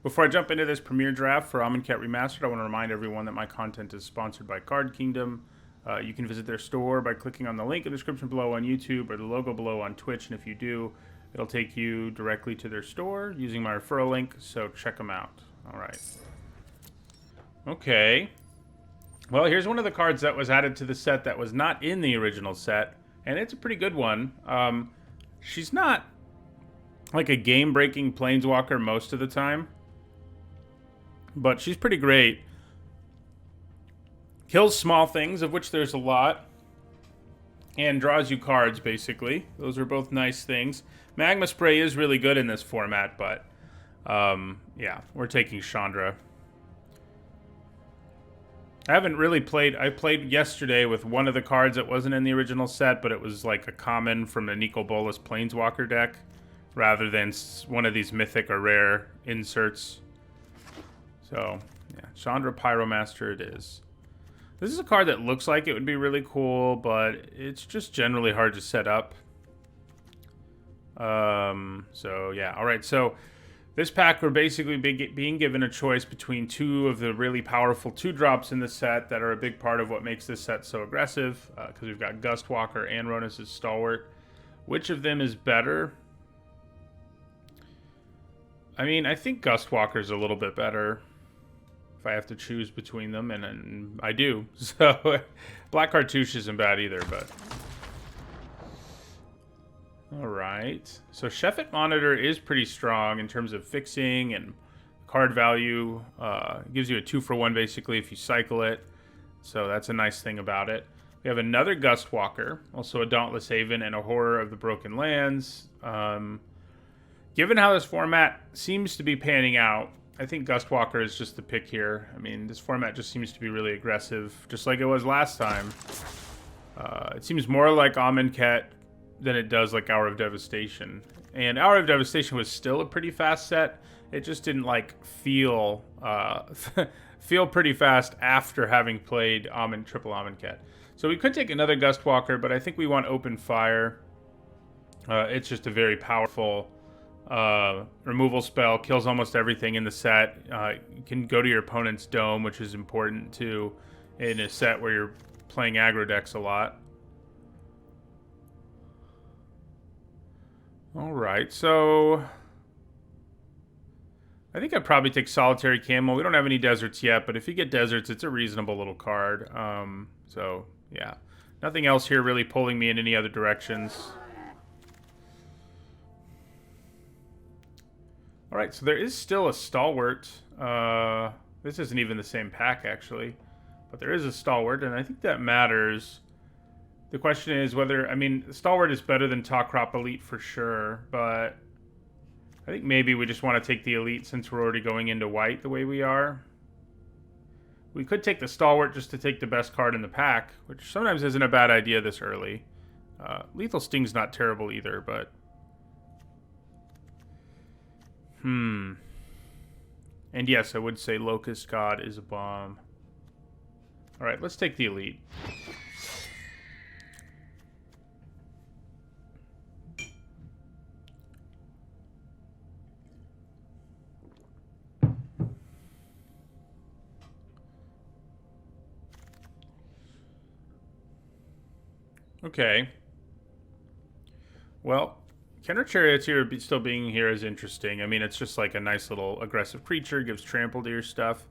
Before I jump into this premiere draft for Amonkhet Remastered, I want to remind everyone that my content is sponsored by Card Kingdom. You can visit their store by clicking on the link in the description below on YouTube or the logo below on Twitch, and if you do, it'll take you directly to their store using my referral link, so check them out. All right. Okay. Well, here's one of the cards that was added to the set that was not in the original set, and it's a pretty good one. She's not like a game-breaking planeswalker most of the time, but she's pretty great. Kills small things, of which there's a lot, and draws you cards, basically. Those are both nice things. Magma Spray is really good in this format, but yeah, we're taking Chandra. I haven't really played. I played yesterday with one of the cards that wasn't in the original set, but it was like a common from the Nicol Bolas Planeswalker deck, rather than one of these mythic or rare inserts. So, yeah, Chandra Pyromaster it is. This is a card that looks like it would be really cool, but it's just generally hard to set up. So, yeah. All right, so this pack, we're basically being given a choice between two of the really powerful 2-drops in the set that are a big part of what makes this set so aggressive, because we've got Gustwalker and Ronus' Stalwart. Which of them is better? I mean, I think Gustwalker's a little bit better if I have to choose between them, and I do. So, Black Cartouche isn't bad either, but... Alright. So, Sheffet Monitor is pretty strong in terms of fixing and card value. It gives you a 2-for-1, basically, if you cycle it. So, that's a nice thing about it. We have another Gustwalker, also a Dauntless Haven, and a Horror of the Broken Lands. Given how this format seems to be panning out, I think Gustwalker is just the pick here. I mean, this format just seems to be really aggressive, just like it was last time. It seems more like Amonkhet than it does like Hour of Devastation. And Hour of Devastation was still a pretty fast set. It just didn't like feel feel pretty fast after having played Triple Amonkhet. So we could take another Gustwalker, but I think we want Open Fire. It's just a very powerful removal spell, kills almost everything in the set. You can go to your opponent's dome, which is important too in a set where you're playing aggro decks a lot. Alright, so I think I'd probably take Solitary Camel. We don't have any deserts yet, but if you get deserts, it's a reasonable little card. So, yeah. Nothing else here really pulling me in any other directions. Alright, so there is still a Stalwart. This isn't even the same pack, actually. But there is a Stalwart, and I think that matters. The question is whether... I mean, Stalwart is better than Talkrop Elite for sure, but... I think maybe we just want to take the Elite since we're already going into white the way we are. We could take the Stalwart just to take the best card in the pack, which sometimes isn't a bad idea this early. Lethal Sting's not terrible either, but... And yes, I would say Locust God is a bomb. Alright, let's take the Elite. Okay. Well... Counter Charioteer still being here is interesting. I mean, it's just like a nice little aggressive creature, gives trample to your stuff.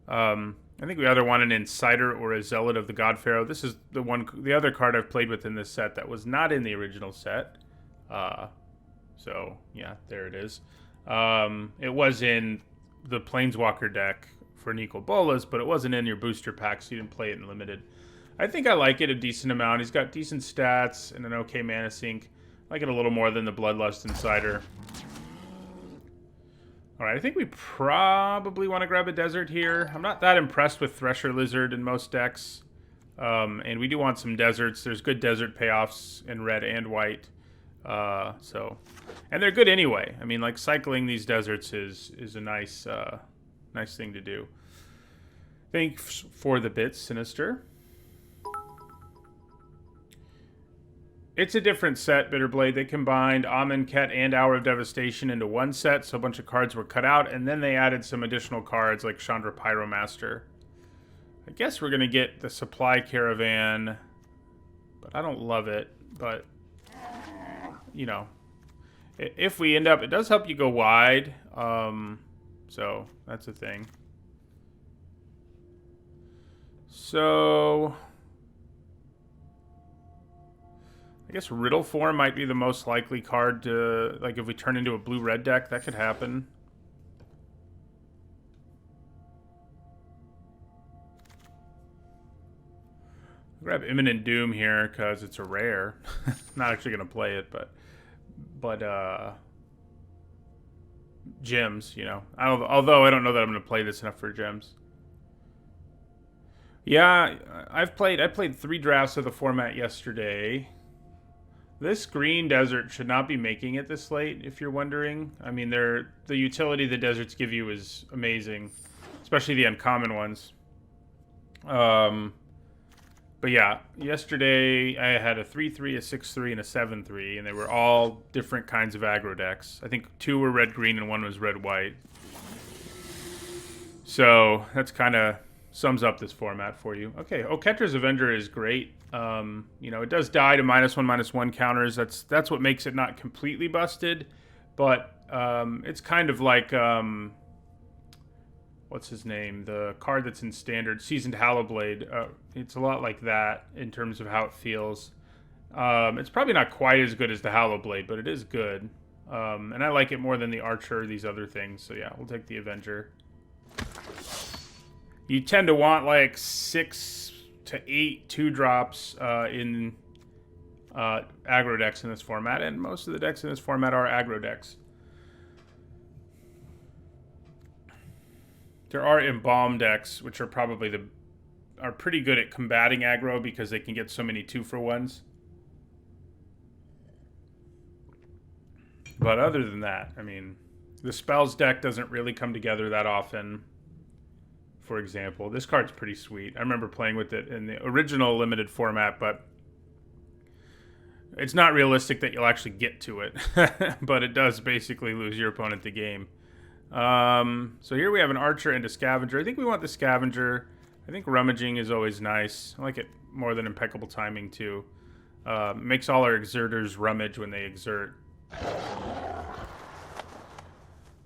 I think we either want an Insider or a Zealot of the God Pharaoh. This is the other card I've played with in this set that was not in the original set. So, yeah, there it is. It was in the Planeswalker deck for Nicol Bolas, but it wasn't in your booster pack, so you didn't play it in Limited. I think I like it a decent amount. He's got decent stats and an okay mana sink. I like it a little more than the Bloodlust Insider. Alright, I think we probably want to grab a Desert here. I'm not that impressed with Thresher Lizard in most decks. And we do want some deserts. There's good desert payoffs in red and white. And they're good anyway. I mean, like, cycling these deserts is a nice thing to do. Thanks for the bits, Sinister. It's a different set, Bitterblade. They combined Amonkhet and Hour of Devastation into one set, so a bunch of cards were cut out, and then they added some additional cards like Chandra Pyromaster. I guess we're going to get the Supply Caravan, but I don't love it. But, you know, if we end up, it does help you go wide, so that's a thing. So I guess Riddle Form might be the most likely card to, like, if we turn into a blue-red deck, that could happen. I'll grab Imminent Doom here because it's a rare. Not actually going to play it, but gems, you know. Although I don't know that I'm going to play this enough for gems. Yeah, I played 3 drafts of the format yesterday. This green desert should not be making it this late, if you're wondering. I mean, the utility the deserts give you is amazing, especially the uncommon ones. But yeah, yesterday I had a 3-3, a 6-3, and a 7-3, and they were all different kinds of aggro decks. I think 2 were red-green and 1 was red-white. So that's kind of sums up this format for you. Okay, Oketra's Avenger is great. You know, it does die to -1/-1 counters. That's what makes it not completely busted, but it's kind of like what's his name? The card that's in Standard, Seasoned Hallowblade. It's a lot like that in terms of how it feels. It's probably not quite as good as the Hallowblade, but it is good. And I like it more than the Archer or these other things. So yeah, we'll take the Avenger. You tend to want like 6 to 8 2-drops in aggro decks in this format, and most of the decks in this format are aggro decks. There are Embalm decks, which are probably are pretty good at combating aggro because they can get so many 2-for-1s. But other than that, I mean, the Spells deck doesn't really come together that often. For example, this card's pretty sweet. I remember playing with it in the original limited format, but it's not realistic that you'll actually get to it. But it does basically lose your opponent the game. So here we have an Archer and a Scavenger. I think we want the Scavenger. I think Rummaging is always nice. I like it more than Impeccable Timing, too. Makes all our exerters rummage when they exert.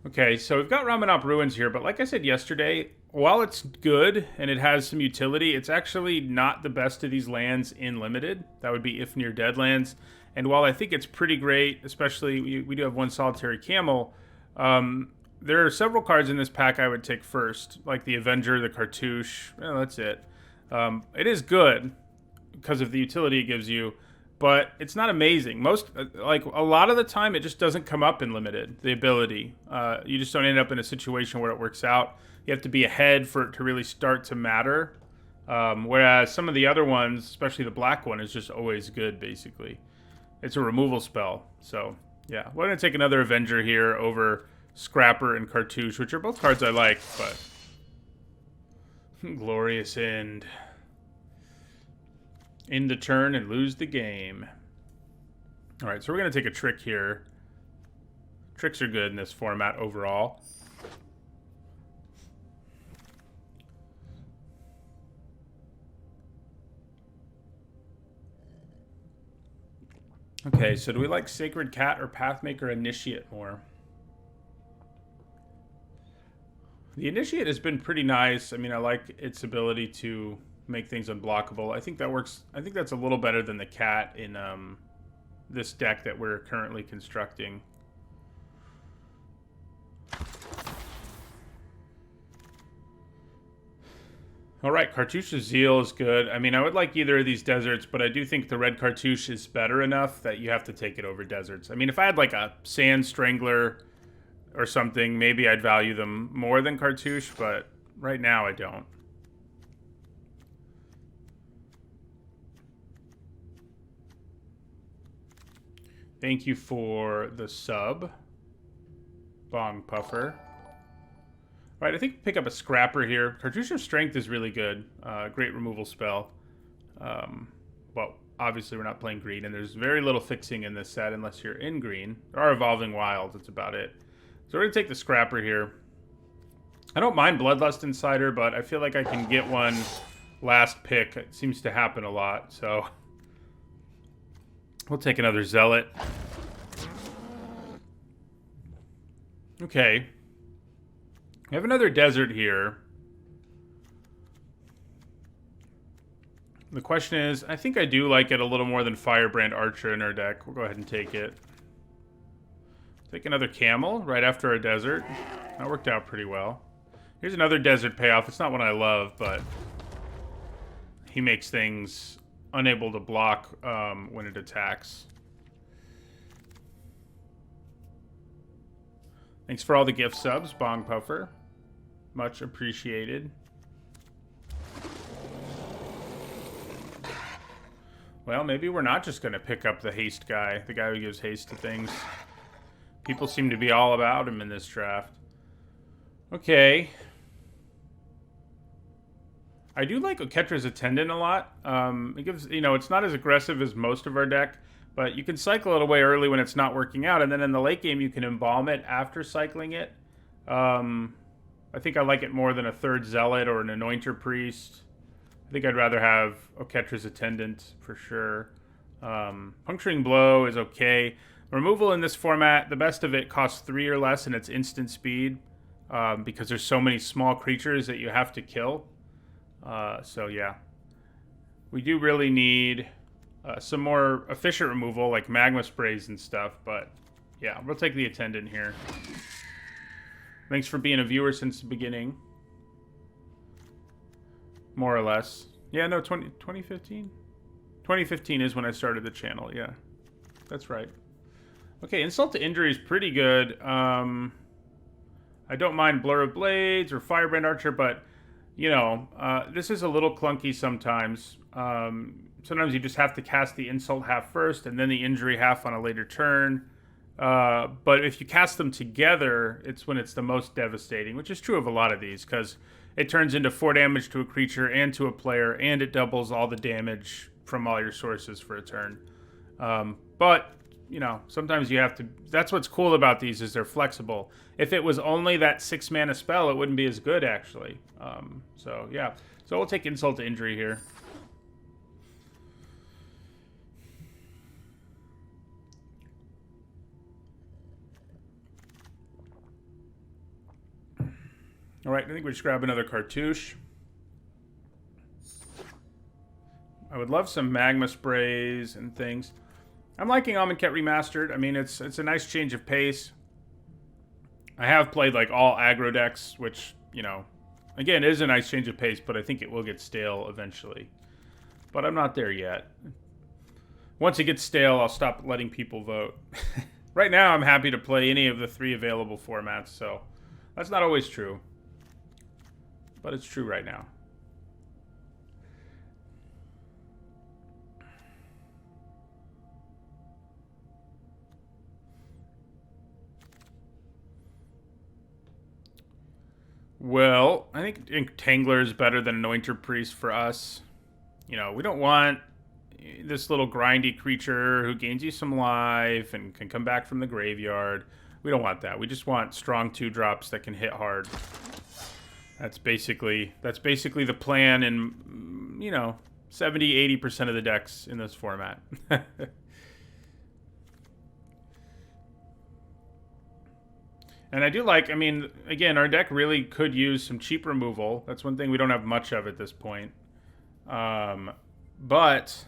Okay, so we've got Ramunap Ruins here, but like I said yesterday, while it's good and it has some utility, it's actually not the best of these lands in Limited. That would be If Near Dead lands. And while I think it's pretty great, especially we do have 1 Solitary Camel, there are several cards in this pack I would take first, like the Avenger, the Cartouche. Well, that's it. It is good because of the utility it gives you, but it's not amazing. Like a lot of the time, it just doesn't come up in Limited, the ability. You just don't end up in a situation where it works out. You have to be ahead for it to really start to matter. Whereas some of the other ones, especially the black one, is just always good, basically. It's a removal spell. So, yeah. We're going to take another Avenger here over Scrapper and Cartouche, which are both cards I like, but... Glorious End. End the turn and lose the game. Alright, so we're going to take a Trick here. Tricks are good in this format overall. Okay, so do we like Sacred Cat or Pathmaker Initiate more? The Initiate has been pretty nice. I mean, I like its ability to make things unblockable. I think that works. I think that's a little better than the Cat in this deck that we're currently constructing. All right, Cartouche's Zeal is good. I mean, I would like either of these deserts, but I do think the red Cartouche is better enough that you have to take it over deserts. I mean, if I had like a Sand Strangler or something, maybe I'd value them more than Cartouche, but right now I don't. Thank you for the sub, Bong Puffer. All right, I think pick up a Scrapper here. Cartouche of Strength is really good. Great removal spell. Well, obviously we're not playing green, and there's very little fixing in this set unless you're in green. There are Evolving Wilds, that's about it. So we're going to take the Scrapper here. I don't mind Bloodlust Insider, but I feel like I can get one last pick. It seems to happen a lot, so we'll take another Zealot. Okay. We have another Desert here. The question is, I think I do like it a little more than Firebrand Archer in our deck. We'll go ahead and take it. Take another Camel right after a Desert. That worked out pretty well. Here's another Desert payoff. It's not one I love, but he makes things unable to block when it attacks. Thanks for all the gift subs, Bong Puffer. Much appreciated. Well, maybe we're not just going to pick up the haste guy, the guy who gives haste to things. People seem to be all about him in this draft. Okay. I do like Oketra's Attendant a lot. It gives, you know, it's not as aggressive as most of our deck, but you can cycle it away early when it's not working out, and then in the late game you can embalm it after cycling it. I think I like it more than a third Zealot or an Anointer Priest. I think I'd rather have Oketra's Attendant for sure. Puncturing Blow is okay. Removal in this format, the best of it costs 3 or less and it's instant speed because there's so many small creatures that you have to kill. So yeah. We do really need some more efficient removal like Magma Sprays and stuff, but yeah, we'll take the Attendant here. Thanks for being a viewer since the beginning. More or less. Yeah, no, 2015? 2015 is when I started the channel, yeah. That's right. Okay, Insult to Injury is pretty good. I don't mind Blur of Blades or Firebrand Archer, but, you know, this is a little clunky sometimes. Sometimes you just have to cast the Insult half first and then the Injury half on a later turn. But if you cast them together, it's when it's the most devastating, which is true of a lot of these, because it turns into 4 damage to a creature and to a player, and it doubles all the damage from all your sources for a turn. But, you know, sometimes you have to... That's what's cool about these, is they're flexible. If it was only that 6 mana spell, it wouldn't be as good, actually. So, yeah. So we'll take Insult to Injury here. All right, I think we just grab another Cartouche. I would love some Magma Sprays and things. I'm liking Amonkhet Remastered. I mean, it's a nice change of pace. I have played like all aggro decks, which, you know, again, is a nice change of pace, but I think it will get stale eventually. But I'm not there yet. Once it gets stale, I'll stop letting people vote. Right now, I'm happy to play any of the 3 available formats, so that's not always true. But it's true right now. Well, I think Tangler is better than Anointer Priest for us. You know, we don't want this little grindy creature who gains you some life and can come back from the graveyard. We don't want that. We just want strong 2-drops that can hit hard. That's basically the plan in, you know, 70-80% of the decks in this format. And I do like, I mean, again, our deck really could use some cheap removal. That's one thing we don't have much of at this point. But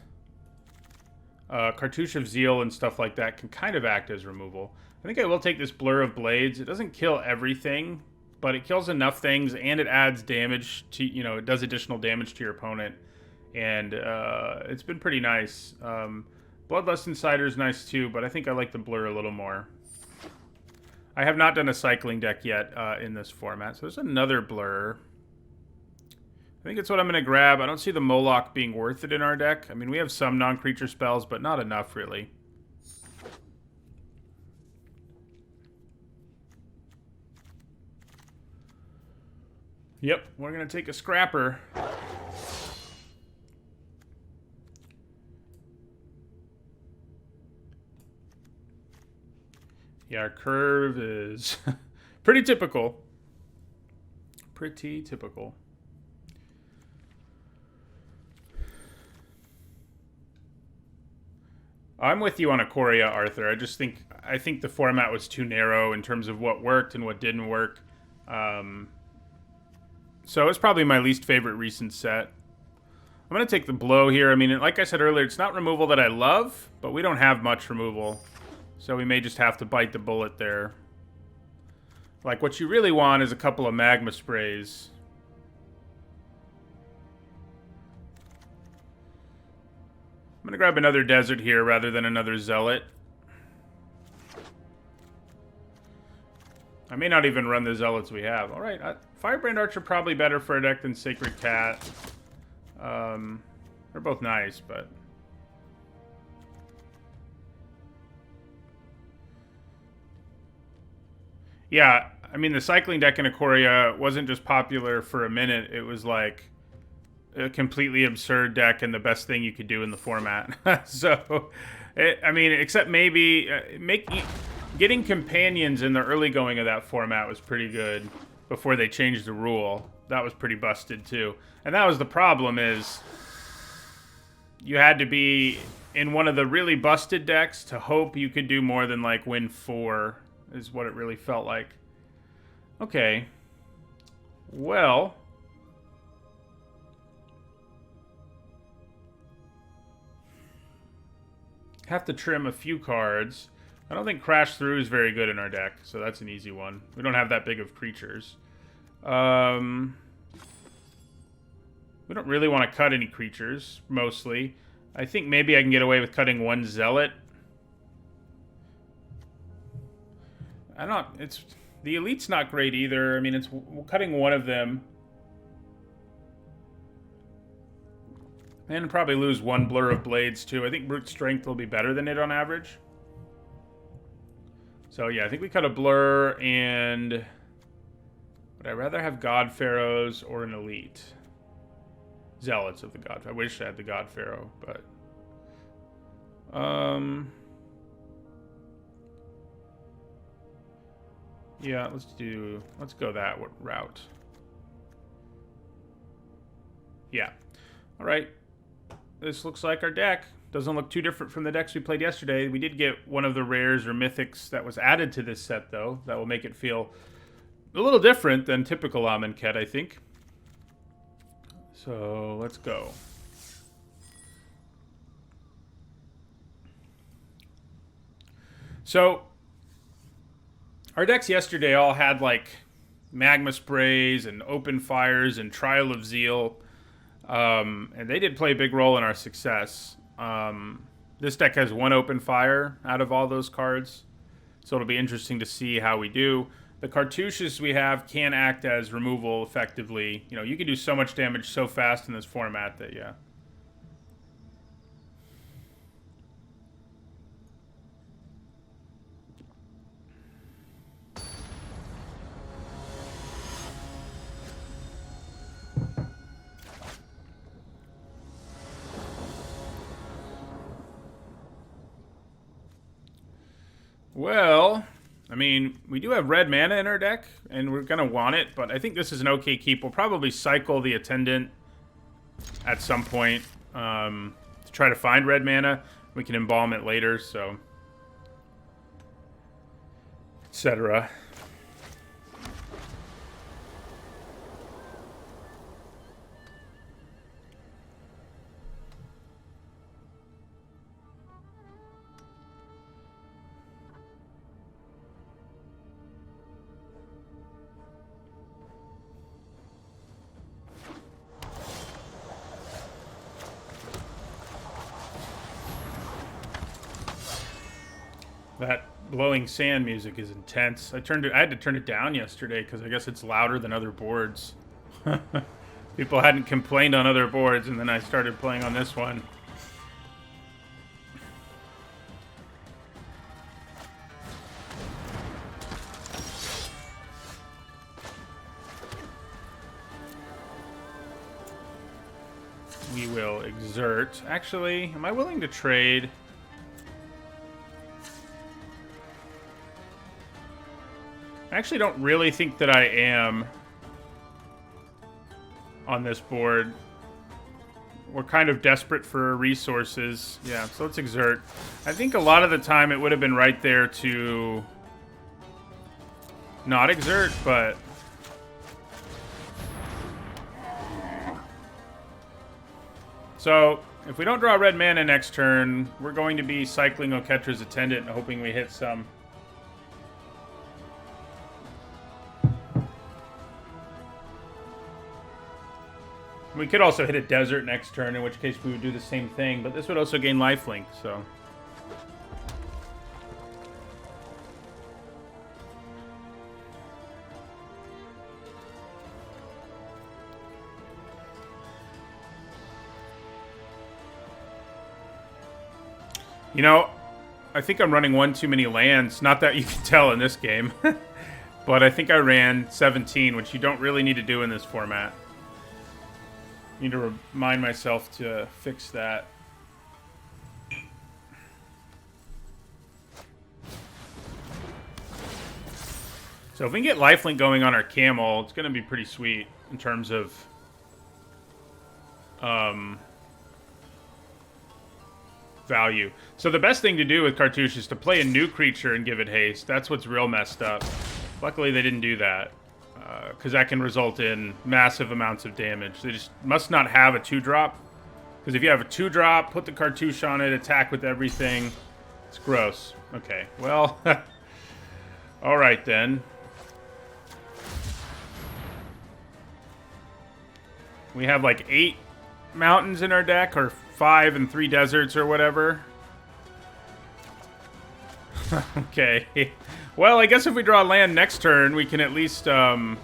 Cartouche of Zeal and stuff like that can kind of act as removal. I think I will take this Blur of Blades. It doesn't kill everything, but it kills enough things, and it adds damage to, you know, it does additional damage to your opponent. And it's been pretty nice. Bloodlust Insider is nice too, but I think I like the Blur a little more. I have not done a cycling deck yet in this format, so there's another Blur. I think it's what I'm going to grab. I don't see the Moloch being worth it in our deck. I mean, we have some non-creature spells, but not enough, really. Yep, we're going to take a Scrapper. Yeah, our curve is pretty typical. Pretty typical. I'm with you on Ikoria, Arthur. I think the format was too narrow in terms of what worked and what didn't work. So it's probably my least favorite recent set. I'm going to take the blow here. I mean, like I said earlier, it's not removal that I love, but we don't have much removal. So we may just have to bite the bullet there. Like, what you really want is a couple of magma sprays. I'm going to grab another desert here rather than another zealot. I may not even run the zealots we have. All right, Firebrand Archer probably better for a deck than Sacred Cat. They're both nice, but... Yeah, I mean, the cycling deck in Ikoria wasn't just popular for a minute. It was like a completely absurd deck and the best thing you could do in the format. I mean, except maybe getting companions in the early going of that format was pretty good before they changed the rule. That was pretty busted too. And that was the problem, is you had to be in one of the really busted decks to hope you could do more than like win 4, is what it really felt like. Okay. Well, have to trim a few cards. I don't think Crash Through is very good in our deck, so that's an easy one. We don't have that big of creatures. We don't really want to cut any creatures, mostly. I think maybe I can get away with cutting one Zealot. The Elite's not great either. I mean, we're cutting one of them. And probably lose one Blur of Blades, too. I think Brute Strength will be better than it on average. So, yeah, I think we cut a Blur, and... would I rather have God Pharaohs or an Elite? Zealots of the God. I wish I had the God Pharaoh, but... yeah, let's go that route. Yeah. All right. This looks like our deck. Doesn't look too different from the decks we played yesterday. We did get one of the rares or mythics that was added to this set, though. That will make it feel a little different than typical Amonkhet, I think. So, let's go. So, our decks yesterday all had, like, Magma Sprays and Open Fires and Trial of Zeal. And they did play a big role in our success. This deck has one Open Fire out of all those cards. So it'll be interesting to see how we do. The cartouches we have can act as removal effectively. You know, you can do so much damage so fast in this format that, yeah. Well, I mean, we do have red mana in our deck, and we're going to want it, but I think this is an okay keep. We'll probably cycle the Attendant at some point to try to find red mana. We can embalm it later, so... etc. That blowing sand music is intense. I had to turn it down yesterday because I guess it's louder than other boards. People hadn't complained on other boards, and then I started playing on this one. We will exert. Actually, am I willing to trade? I actually don't really think that I am on this board. We're kind of desperate for resources. Yeah, so let's exert. I think a lot of the time it would have been right there to not exert, but... So, if we don't draw red mana next turn, we're going to be cycling Oketra's Attendant and hoping we hit some. We could also hit a desert next turn, in which case we would do the same thing, but this would also gain lifelink, so... You know, I think I'm running one too many lands. Not that you can tell in this game. But I think I ran 17, which you don't really need to do in this format. Need to remind myself to fix that. So if we can get lifelink going on our camel, it's going to be pretty sweet in terms of... value. So the best thing to do with Cartouche is to play a new creature and give it haste. That's what's real messed up. Luckily they didn't do that, because that can result in massive amounts of damage. They just must not have a 2-drop, because if you have a 2-drop, put the Cartouche on it, attack with everything. It's gross. Okay, well, alright then. We have like 8 mountains in our deck, or 5 and 3 deserts or whatever. Okay. Well, I guess if we draw land next turn, we can at least embalm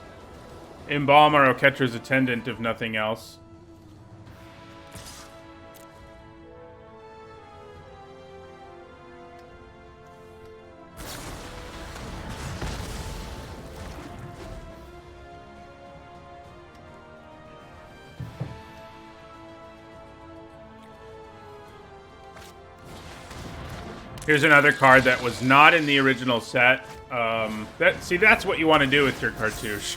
our Oketra's Attendant, if nothing else. Here's another card that was not in the original set. That's what you want to do with your Cartouche.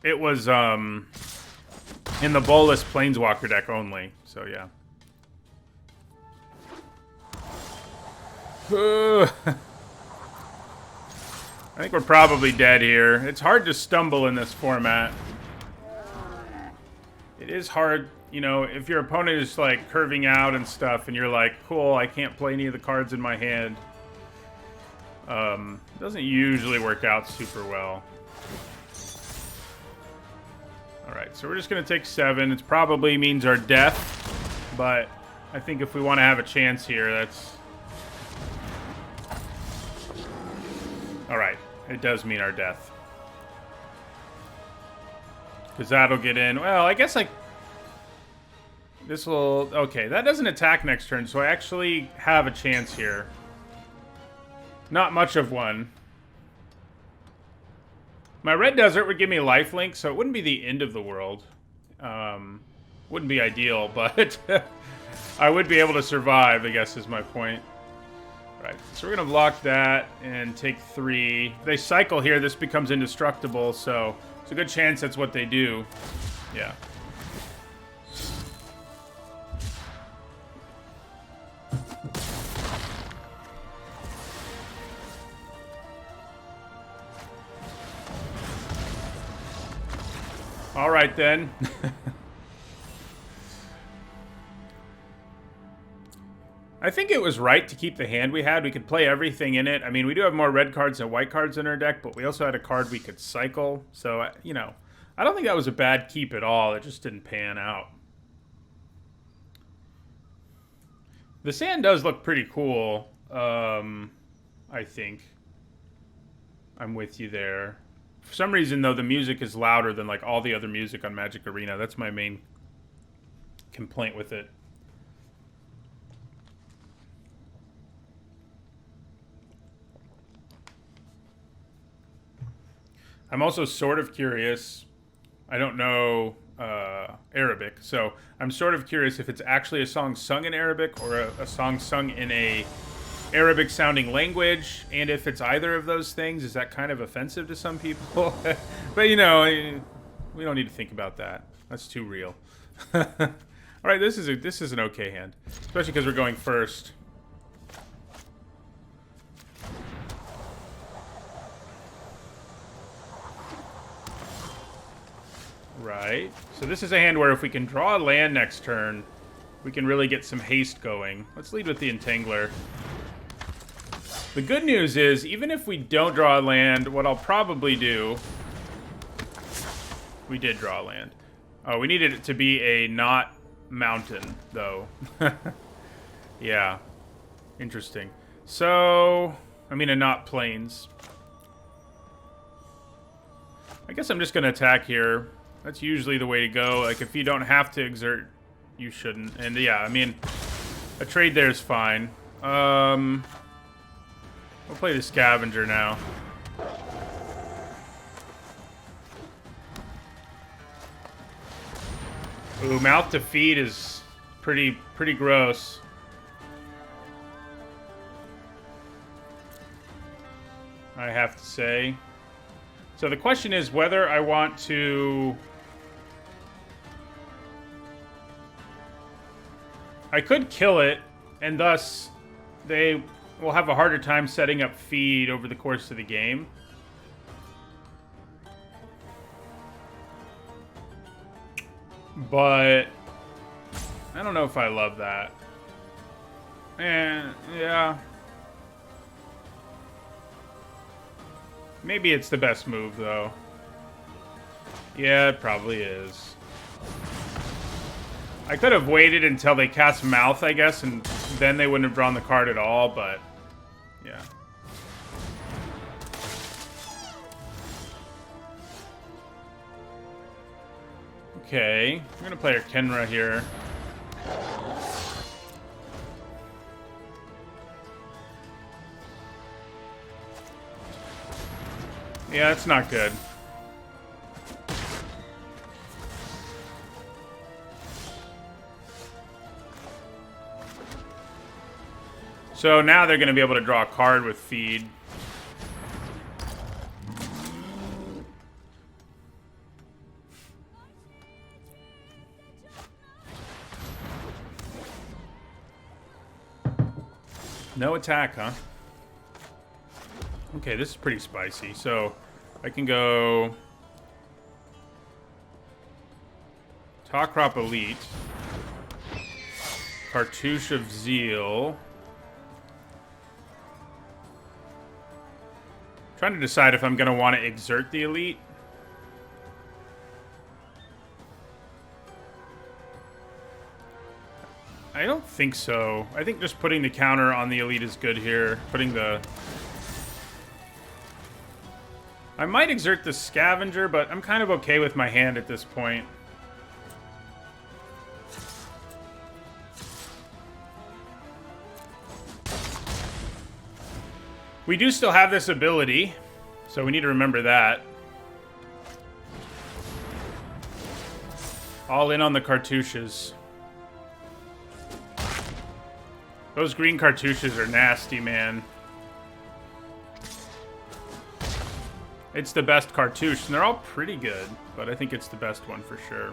It was in the Bolus Planeswalker deck only, so yeah. I think we're probably dead here. It's hard to stumble in this format. It is hard, you know, if your opponent is like curving out and stuff and you're like, cool, I can't play any of the cards in my hand. Doesn't usually work out super well. Alright, so we're just going to take 7. It probably means our death, but I think if we want to have a chance here, that's... Alright, it does mean our death. Because that'll get in. Well, I guess, like... This will... Okay, that doesn't attack next turn, so I actually have a chance here. Not much of one. My red desert would give me lifelink, so it wouldn't be the end of the world. Wouldn't be ideal, but... I would be able to survive, I guess, is my point. Right, so we're going to block that and take 3. If they cycle here, this becomes indestructible, so... It's a good chance that's what they do. Yeah. All right, then. I think it was right to keep the hand we had. We could play everything in it. I mean, we do have more red cards than white cards in our deck, but we also had a card we could cycle. So, you know, I don't think that was a bad keep at all. It just didn't pan out. The sand does look pretty cool, I think. I'm with you there. For some reason, though, the music is louder than, like, all the other music on Magic Arena. That's my main complaint with it. I'm also sort of curious. I don't know Arabic, so I'm sort of curious if it's actually a song sung in Arabic or a song sung in a Arabic sounding language, and if it's either of those things, is that kind of offensive to some people? But you know, we don't need to think about that. That's too real. All right, this is an okay hand, especially because we're going first. Right. So this is a hand where if we can draw a land next turn, we can really get some haste going. Let's lead with the Entangler. The good news is, even if we don't draw a land, what I'll probably do... We did draw a land. Oh, we needed it to be a not mountain, though. Yeah. Interesting. So, I mean a not plains. I guess I'm just going to attack here. That's usually the way to go. Like, if you don't have to exert, you shouldn't. And yeah, I mean, a trade there is fine. We'll play the Scavenger now. Ooh, mouth to feed is pretty gross. I have to say. So the question is whether I want to... I could kill it, and thus they will have a harder time setting up feed over the course of the game. But I don't know if I love that. And yeah. Maybe it's the best move, though. Yeah, it probably is. I could have waited until they cast Mouth, I guess, and then they wouldn't have drawn the card at all, but... yeah. Okay. I'm gonna play our Kenra here. Yeah, that's not good. So now they're going to be able to draw a card with feed. No attack, huh? Okay, this is pretty spicy. So I can go Talkrop Elite, Cartouche of Zeal. Trying to decide if I'm going to want to exert the Elite. I don't think so. I think just putting the counter on the Elite is good here. Putting the... I might exert the Scavenger, but I'm kind of okay with my hand at this point. We do still have this ability, so we need to remember that. All in on the cartouches. Those green cartouches are nasty, man. It's the best cartouche, and they're all pretty good, but I think it's the best one for sure.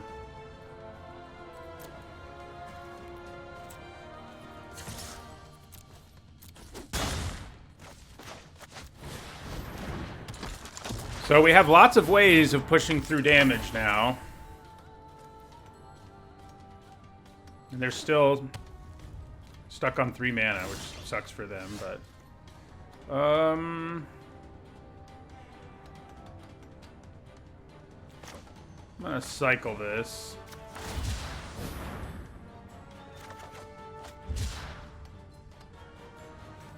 So we have lots of ways of pushing through damage now. And they're still stuck on 3 mana, which sucks for them, but... I'm gonna cycle this.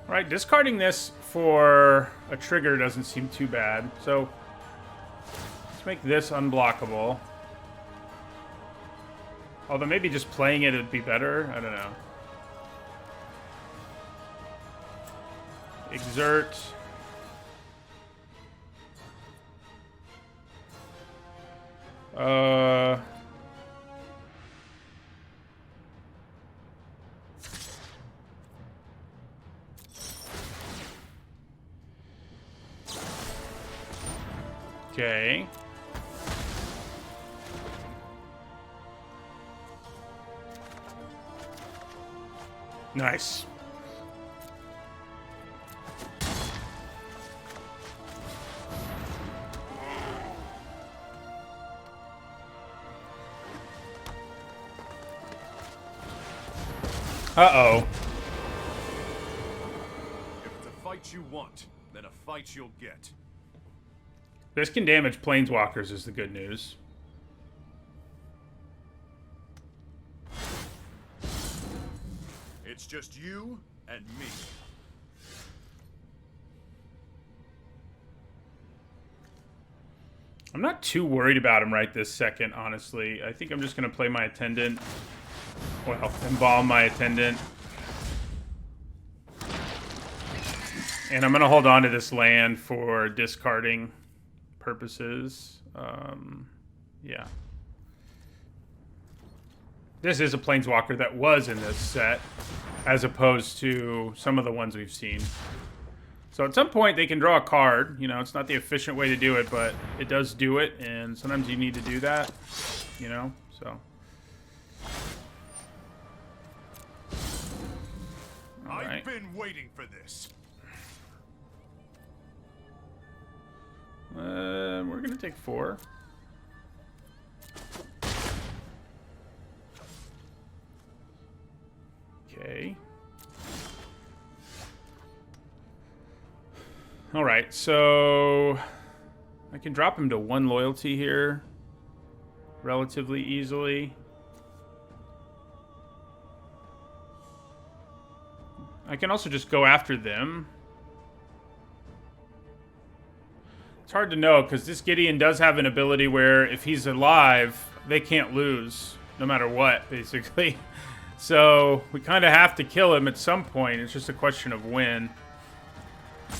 Alright, discarding this for a trigger doesn't seem too bad, so... let's make this unblockable. Although maybe just playing it would be better. I don't know. Exert. Okay. Nice. Uh-oh. If it's a fight you want, then a fight you'll get. This can damage planeswalkers is the good news. It's just you and me. I'm not too worried about him right this second, honestly. I think I'm just going to play my Attendant. Well, embalm my Attendant. And I'm going to hold on to this land for discarding purposes. Yeah. This is a Planeswalker that was in this set, as opposed to some of the ones we've seen. So at some point, they can draw a card. You know, it's not the efficient way to do it, but it does do it, and sometimes you need to do that, you know, so. All right. I've been waiting for this. We're going to take 4. Okay. All right, so I can drop him to 1 loyalty here relatively easily. I can also just go after them. It's hard to know because this Gideon does have an ability where if he's alive, they can't lose no matter what, basically. So we kind of have to kill him at some point. It's just a question of when.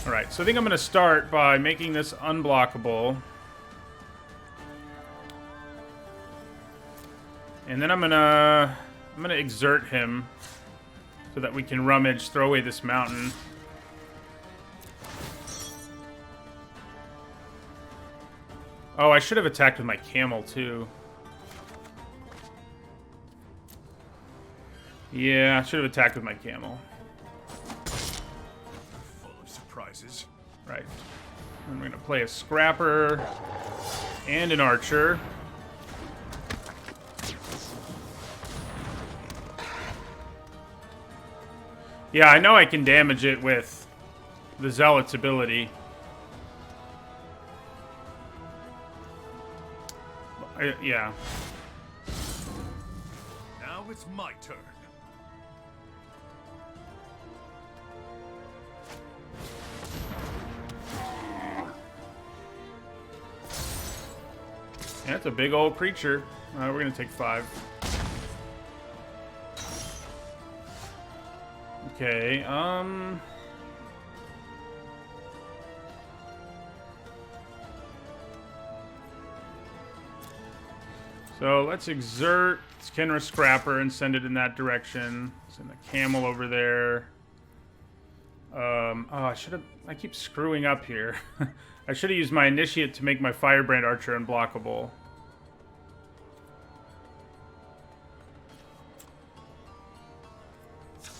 All right, so I think I'm going to start by making this unblockable. And then I'm going to exert him so that we can rummage, throw away this mountain. Oh, I should have attacked with my camel too. Yeah, I should have attacked with my camel. Surprises. Right. I'm going to play a Scrapper and an Archer. Yeah, I know I can damage it with the Zealot's ability. Yeah. Now it's my turn. Yeah, that's a big old creature. We're going to take 5. Okay, so let's exert Kenra Scrapper and send it in that direction. Send the camel over there. Oh, I keep screwing up here. I should have used my Initiate to make my Firebrand Archer unblockable.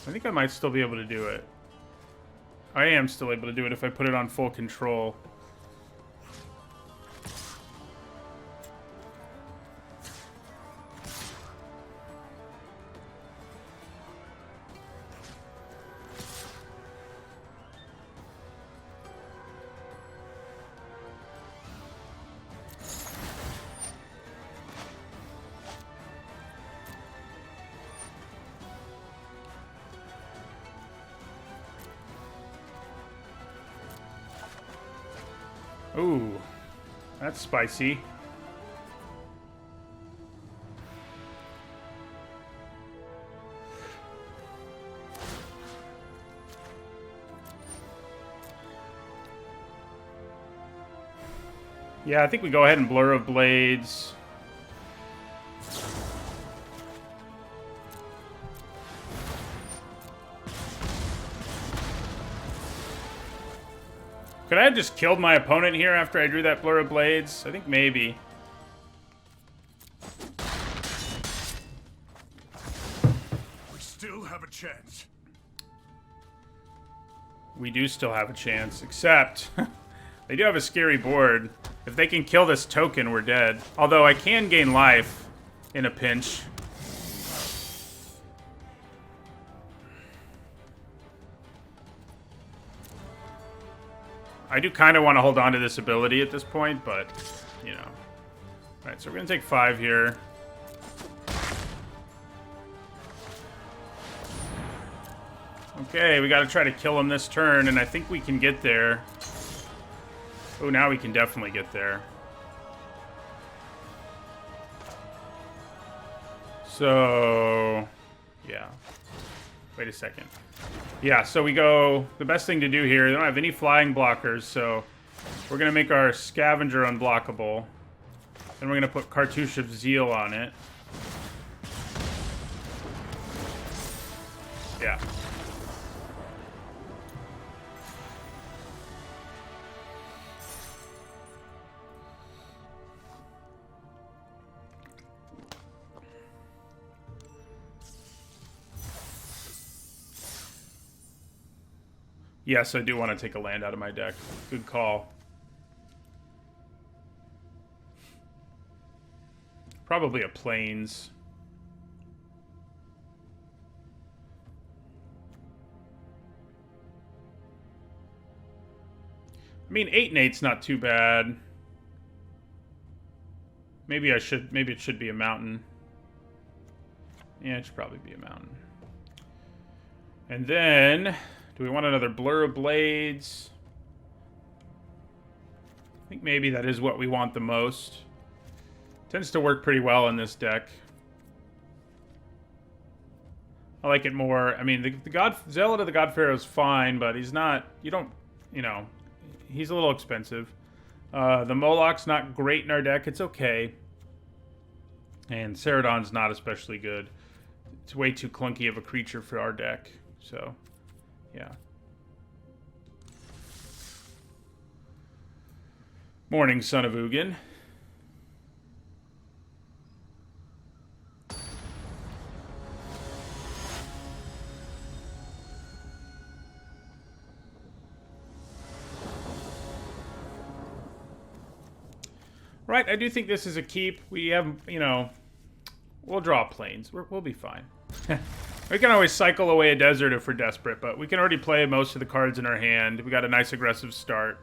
I think I might still be able to do it. I am still able to do it if I put it on full control. Ooh, that's spicy. Yeah, I think we go ahead and Blur of Blades. Could I have just killed my opponent here after I drew that Blur of Blades? I think maybe. We still have a chance. We do still have a chance, except they do have a scary board. If they can kill this token, we're dead. Although I can gain life in a pinch. I do kind of want to hold on to this ability at this point, but, you know. Alright, so we're going to take 5 here. Okay, we got to try to kill him this turn, and I think we can get there. Oh, now we can definitely get there. So, yeah. Wait a second. Yeah, so we go... The best thing to do here, they don't have any flying blockers, so we're going to make our Scavenger unblockable. Then we're going to put Cartouche of Zeal on it. Yeah. Yes, I do want to take a land out of my deck. Good call. Probably a Plains. I mean, 8 and 8's not too bad. Maybe it should be a mountain. Yeah, it should probably be a mountain. And then... Do we want another Blur of Blades? I think maybe that is what we want the most. Tends to work pretty well in this deck. I like it more. I mean, the Zealot of the God Pharaoh is fine, but he's not... You don't... You know, he's a little expensive. The Moloch's not great in our deck. It's okay. And Ceradon's not especially good. It's way too clunky of a creature for our deck. So... Yeah. Morning, son of Ugin. Right, I do think this is a keep. We have, you know, we'll draw plains. We'll be fine. We can always cycle away a desert if we're desperate, but we can already play most of the cards in our hand. We got a nice aggressive start.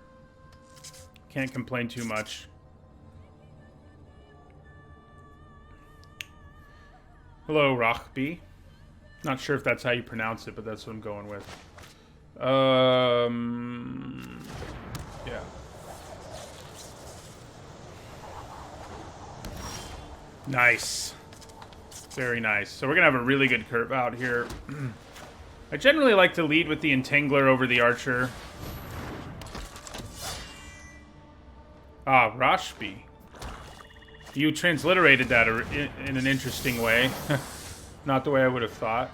Can't complain too much. Hello, Rachbi. Not sure if that's how you pronounce it, but that's what I'm going with. Yeah. Nice. Very nice. So we're going to have a really good curve out here. I generally like to lead with the Entangler over the Archer. Ah, Rashbi. You transliterated that in an interesting way. Not the way I would have thought.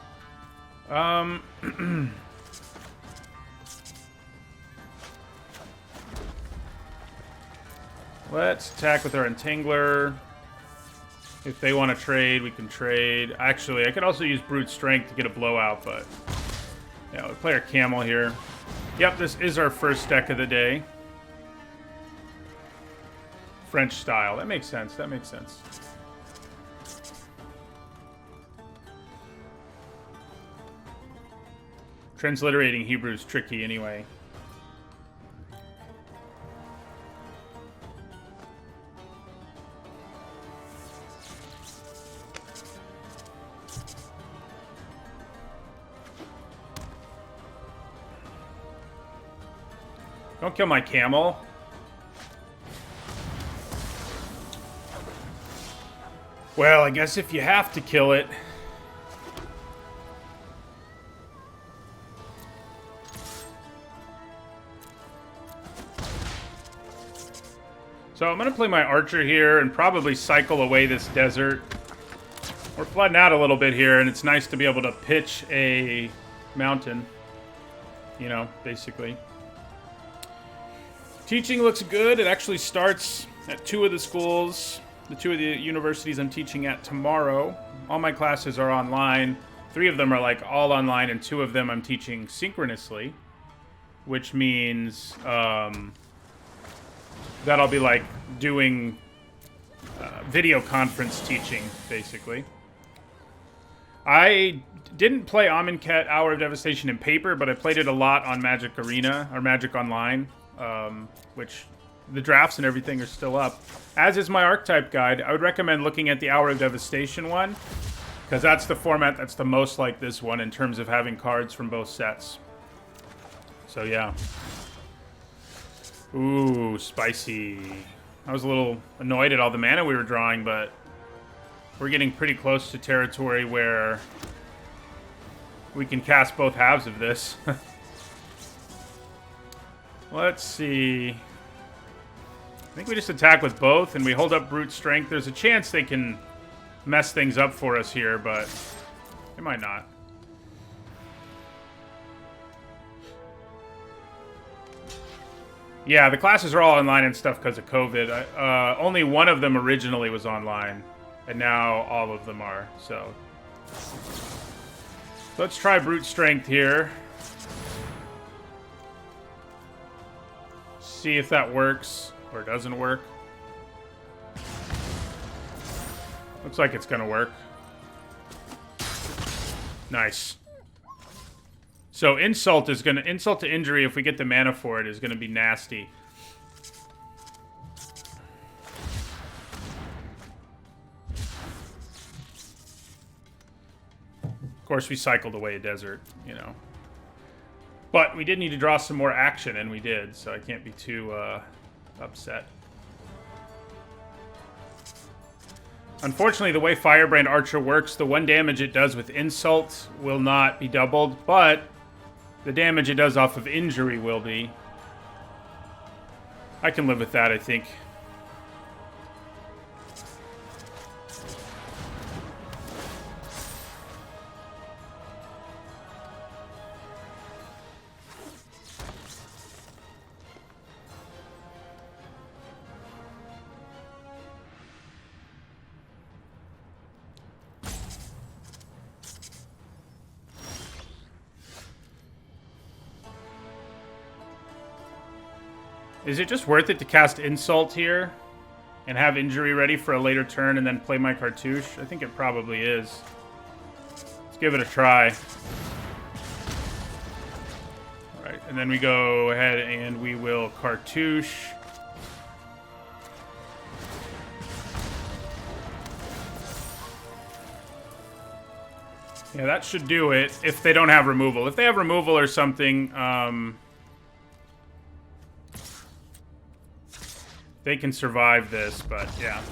Let's attack with our Entangler. If they want to trade, we can trade. Actually, I could also use Brute Strength to get a blowout, but... Yeah, we'll play our Camel here. Yep, this is our first deck of the day. French style. That makes sense. That makes sense. Transliterating Hebrew is tricky anyway. Don't kill my camel. Well, I guess if you have to kill it. So I'm going to play my Archer here and probably cycle away this desert. We're flooding out a little bit here, and it's nice to be able to pitch a mountain. You know, basically. Teaching looks good. It actually starts at 2 of the schools, the 2 of the universities I'm teaching at tomorrow. All my classes are online. 3 of them are like all online, and 2 of them I'm teaching synchronously, which means that I'll be like doing video conference teaching, basically. I didn't play Amonkhet Hour of Devastation in paper, but I played it a lot on Magic Arena, or Magic Online, which the drafts and everything are still up. As is my archetype guide. I would recommend looking at the Hour of Devastation one, because that's the format that's the most like this one in terms of having cards from both sets. So yeah. Ooh, spicy. I was a little annoyed at all the mana we were drawing, but we're getting pretty close to territory where we can cast both halves of this. Let's see. I think we just attack with both, and we hold up brute strength. There's a chance they can mess things up for us here, but they might not. Yeah, the classes are all online and stuff because of COVID. Only one of them originally was online, and now all of them are, so. Let's try brute strength here. See if that works or doesn't work. Looks like it's gonna work. Nice. So insult is gonna insult to injury if we get the mana for it is gonna be nasty. Of course, we cycled away a desert, you know. But we did need to draw some more action, and we did, so I can't be too upset. Unfortunately, the way Firebrand Archer works, the 1 damage it does with insult will not be doubled, but the damage it does off of injury will be. I can live with that, I think. Is it just worth it to cast Insult here and have Injury ready for a later turn and then play my Cartouche? I think it probably is. Let's give it a try. Alright, and then we go ahead and we will Cartouche. Yeah, that should do it if they don't have removal. If they have removal or something, they can survive this, but yeah.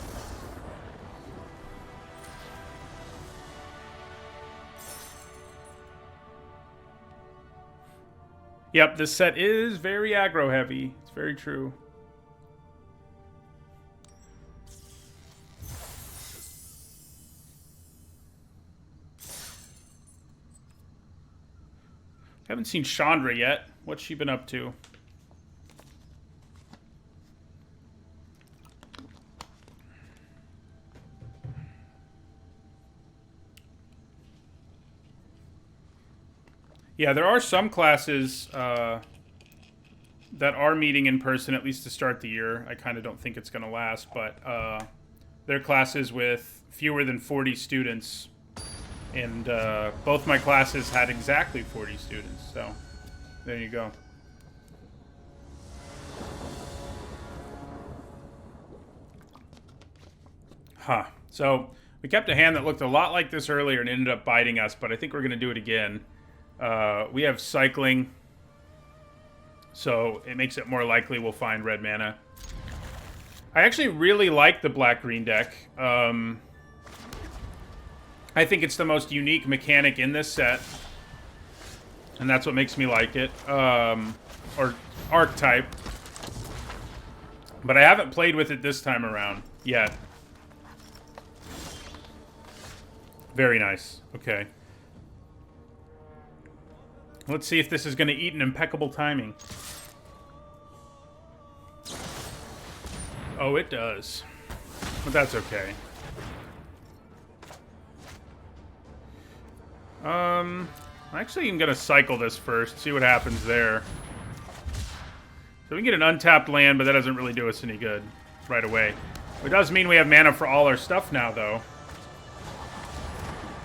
Yep, this set is very aggro heavy. It's very true. Haven't seen Chandra yet. What's she been up to? Yeah, there are some classes that are meeting in person, at least to start the year. I kind of don't think it's going to last, but they're classes with fewer than 40 students. And both my classes had exactly 40 students, so there you go. Huh. So we kept a hand that looked a lot like this earlier and ended up biting us, but I think we're going to do it again. We have cycling, so it makes it more likely we'll find red mana. I actually really like the black-green deck. I think it's the most unique mechanic in this set, and that's what makes me like it. Or archetype. But I haven't played with it this time around yet. Very nice. Okay. Let's see if this is going to eat an impeccable timing. Oh, it does. But that's okay. Actually, I'm gonna cycle this first, see what happens there. So we can get an untapped land, but that doesn't really do us any good right away. It does mean we have mana for all our stuff now, though.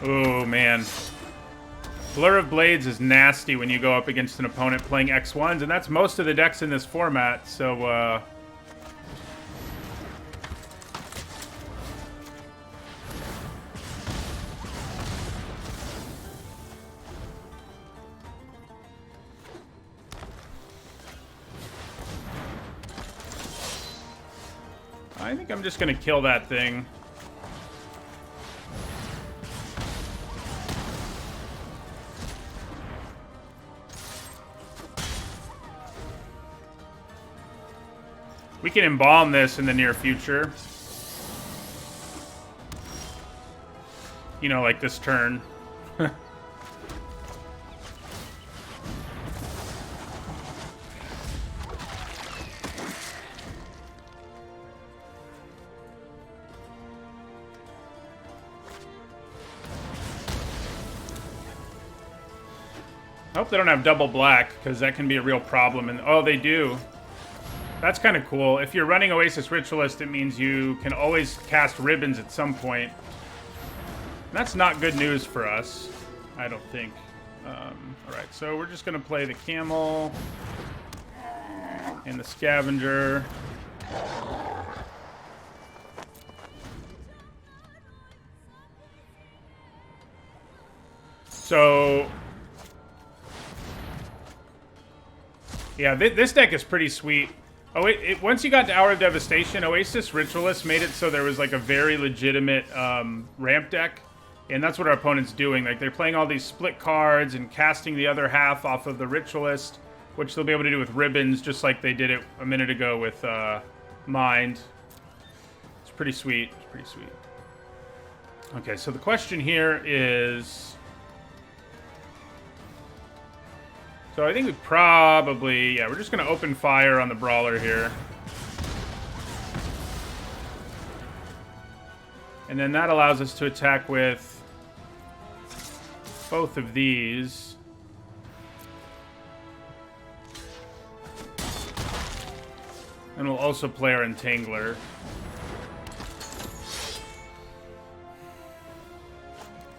Oh, man. Blur of Blades is nasty when you go up against an opponent playing X1s, and that's most of the decks in this format, so, I think I'm just gonna kill that thing. We can embalm this in the near future. You know, like this turn. I hope they don't have double black, because that can be a real problem. And oh, they do. That's kind of cool. If you're running Oasis Ritualist, it means you can always cast Ribbons at some point. And that's not good news for us, I don't think. Alright, so we're just going to play the Camel and the Scavenger. So... yeah, this deck is pretty sweet. Oh, once you got to Hour of Devastation, Oasis Ritualist made it so there was like a very legitimate ramp deck. And that's what our opponent's doing. Like, they're playing all these split cards and casting the other half off of the Ritualist, which they'll be able to do with Ribbons, just like they did it a minute ago with Mind. It's pretty sweet. It's pretty sweet. Okay, so the question here is... so I think we probably... yeah, we're just going to open fire on the Brawler here. And then that allows us to attack with both of these. And we'll also play our Entangler.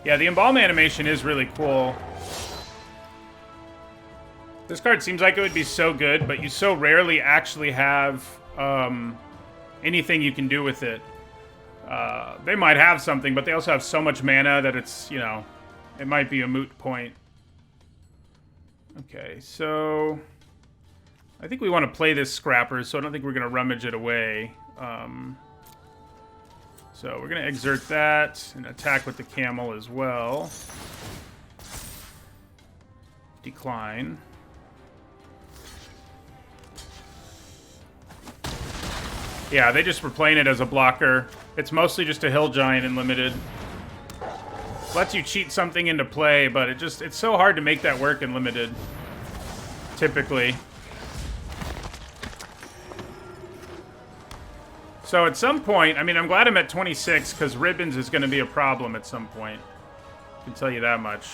Yeah, the Embalm animation is really cool. This card seems like it would be so good, but you so rarely actually have anything you can do with it. They might have something, but they also have so much mana that it's, you know, it might be a moot point. Okay, so... I think we want to play this Scrapper, so I don't think we're going to rummage it away. So we're going to exert that and attack with the Camel as well. Decline. Yeah, they just were playing it as a blocker. It's mostly just a Hill Giant in Limited. Lets you cheat something into play, but it's so hard to make that work in Limited. Typically. So at some point, I mean, I'm glad I'm at 26, because Ribbons is going to be a problem at some point. I can tell you that much.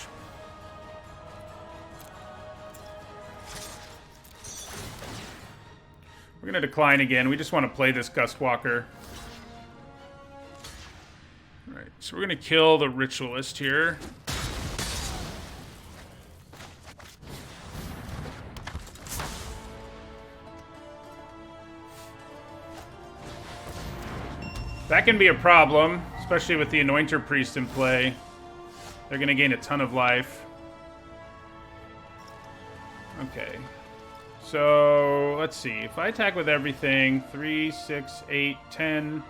We're going to decline again. We just want to play this Gustwalker. Alright, so we're going to kill the Ritualist here. That can be a problem, especially with the Anointer Priest in play. They're going to gain a ton of life. Okay. So, let's see. If I attack with everything, 3, 6, 8, 10...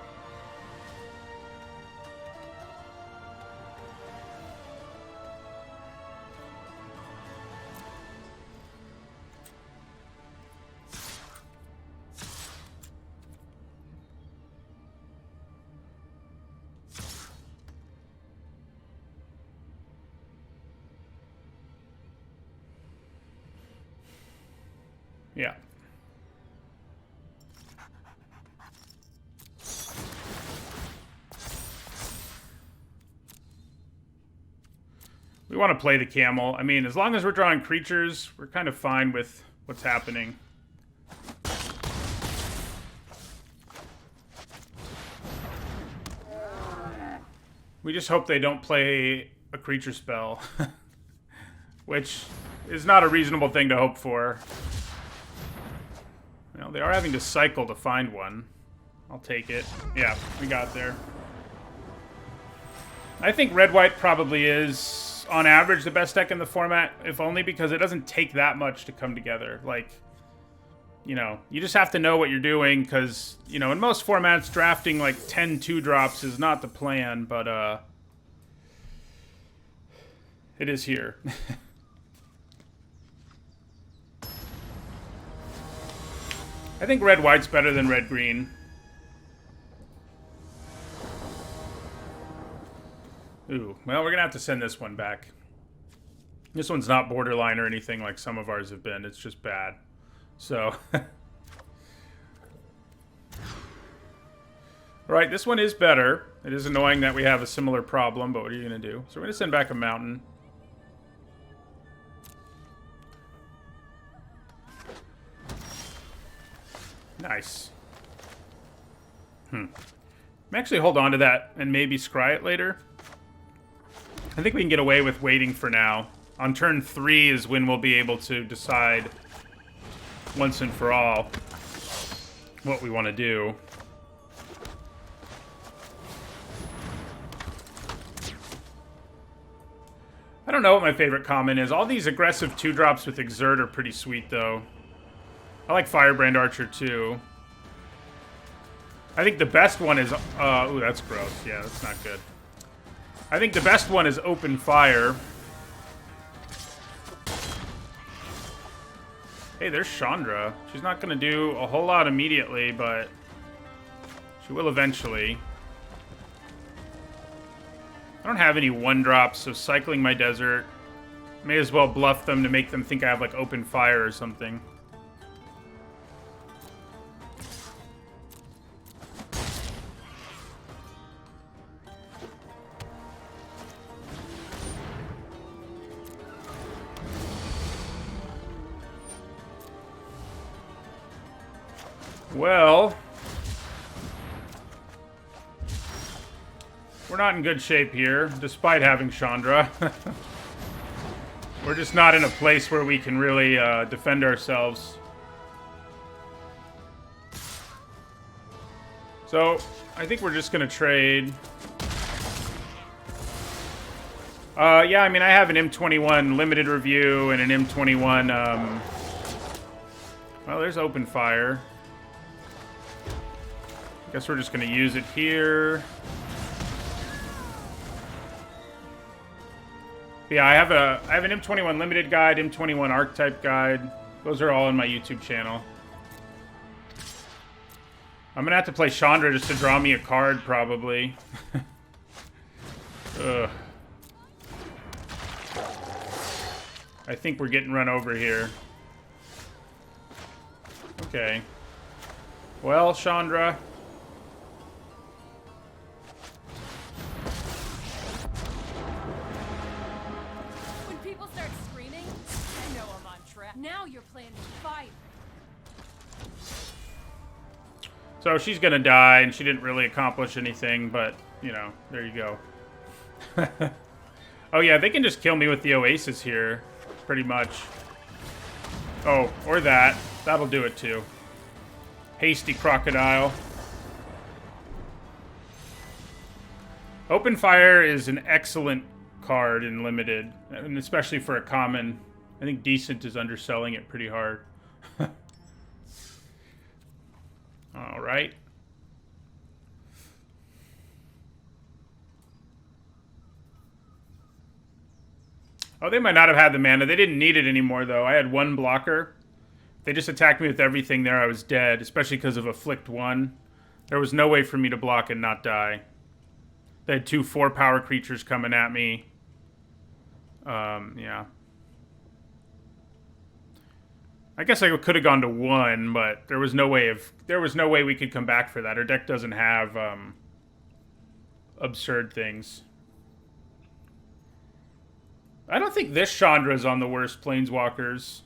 yeah. We want to play the camel. I mean, as long as we're drawing creatures, we're kind of fine with what's happening. We just hope they don't play a creature spell. Which is not a reasonable thing to hope for. Well, they are having to cycle to find one. I'll take it. Yeah, we got there. I think red-white probably is, on average, the best deck in the format, if only because it doesn't take that much to come together. Like, you know, you just have to know what you're doing, because, you know, in most formats, drafting, like, 10 2-drops is not the plan, but, it is here. I think red-white's better than red-green. Ooh, well, we're gonna have to send this one back. This one's not borderline or anything like some of ours have been. It's just bad. So... Alright, this one is better. It is annoying that we have a similar problem, but what are you gonna do? So we're gonna send back a mountain. Nice. Actually hold on to that and maybe scry it later. I think we can get away with waiting for now. On turn 3 is when we'll be able to decide once and for all what we want to do. I don't know what my favorite common is. All these aggressive 2-drops with Exert are pretty sweet, though. I like Firebrand Archer, too. I think the best one is... ooh, that's gross. Yeah, that's not good. I think the best one is Open Fire. Hey, there's Chandra. She's not going to do a whole lot immediately, but she will eventually. I don't have any 1-drops, so cycling my desert. May as well bluff them to make them think I have, like, Open Fire or something. Well, we're not in good shape here, despite having Chandra. We're just not in a place where we can really defend ourselves. So, I think we're just going to trade. Yeah, I mean, I have an M21 limited review and an M21... well, there's Open Fire. Guess we're just going to use it here. Yeah, I have an M21 limited guide, M21 archetype guide. Those are all in my YouTube channel. I'm going to have to play Chandra just to draw me a card, probably. Ugh. I think we're getting run over here. Okay. Well, Chandra... Now you're playing with fire. So she's gonna die, and she didn't really accomplish anything, but, you know, there you go. Oh yeah, they can just kill me with the Oasis here, pretty much. Oh, or that. That'll do it too. Hasty Crocodile. Open Fire is an excellent card in Limited, and especially for a common. I think Decent is underselling it pretty hard. All right. Oh, they might not have had the mana. They didn't need it anymore, though. I had 1 blocker. They just attacked me with everything there. I was dead, especially because of Afflict 1. There was no way for me to block and not die. They had 2 4-power creatures coming at me. Yeah. I guess I could have gone to 1, but there was no way we could come back for that. Our deck doesn't have absurd things. I don't think this Chandra is on the worst Planeswalkers.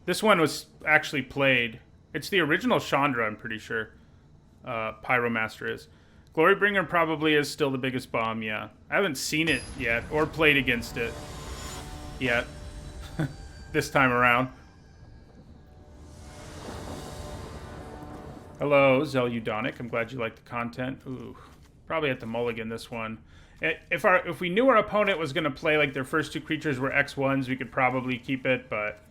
This one was actually played. It's the original Chandra, I'm pretty sure. Pyromaster is. Glorybringer probably is still the biggest bomb, yeah. I haven't seen it yet, or played against it yet. This time around. Hello, Zeludonic. I'm glad you like the content. Ooh, probably have to mulligan this one. If we knew our opponent was going to play like their first two creatures were X1s, we could probably keep it, but...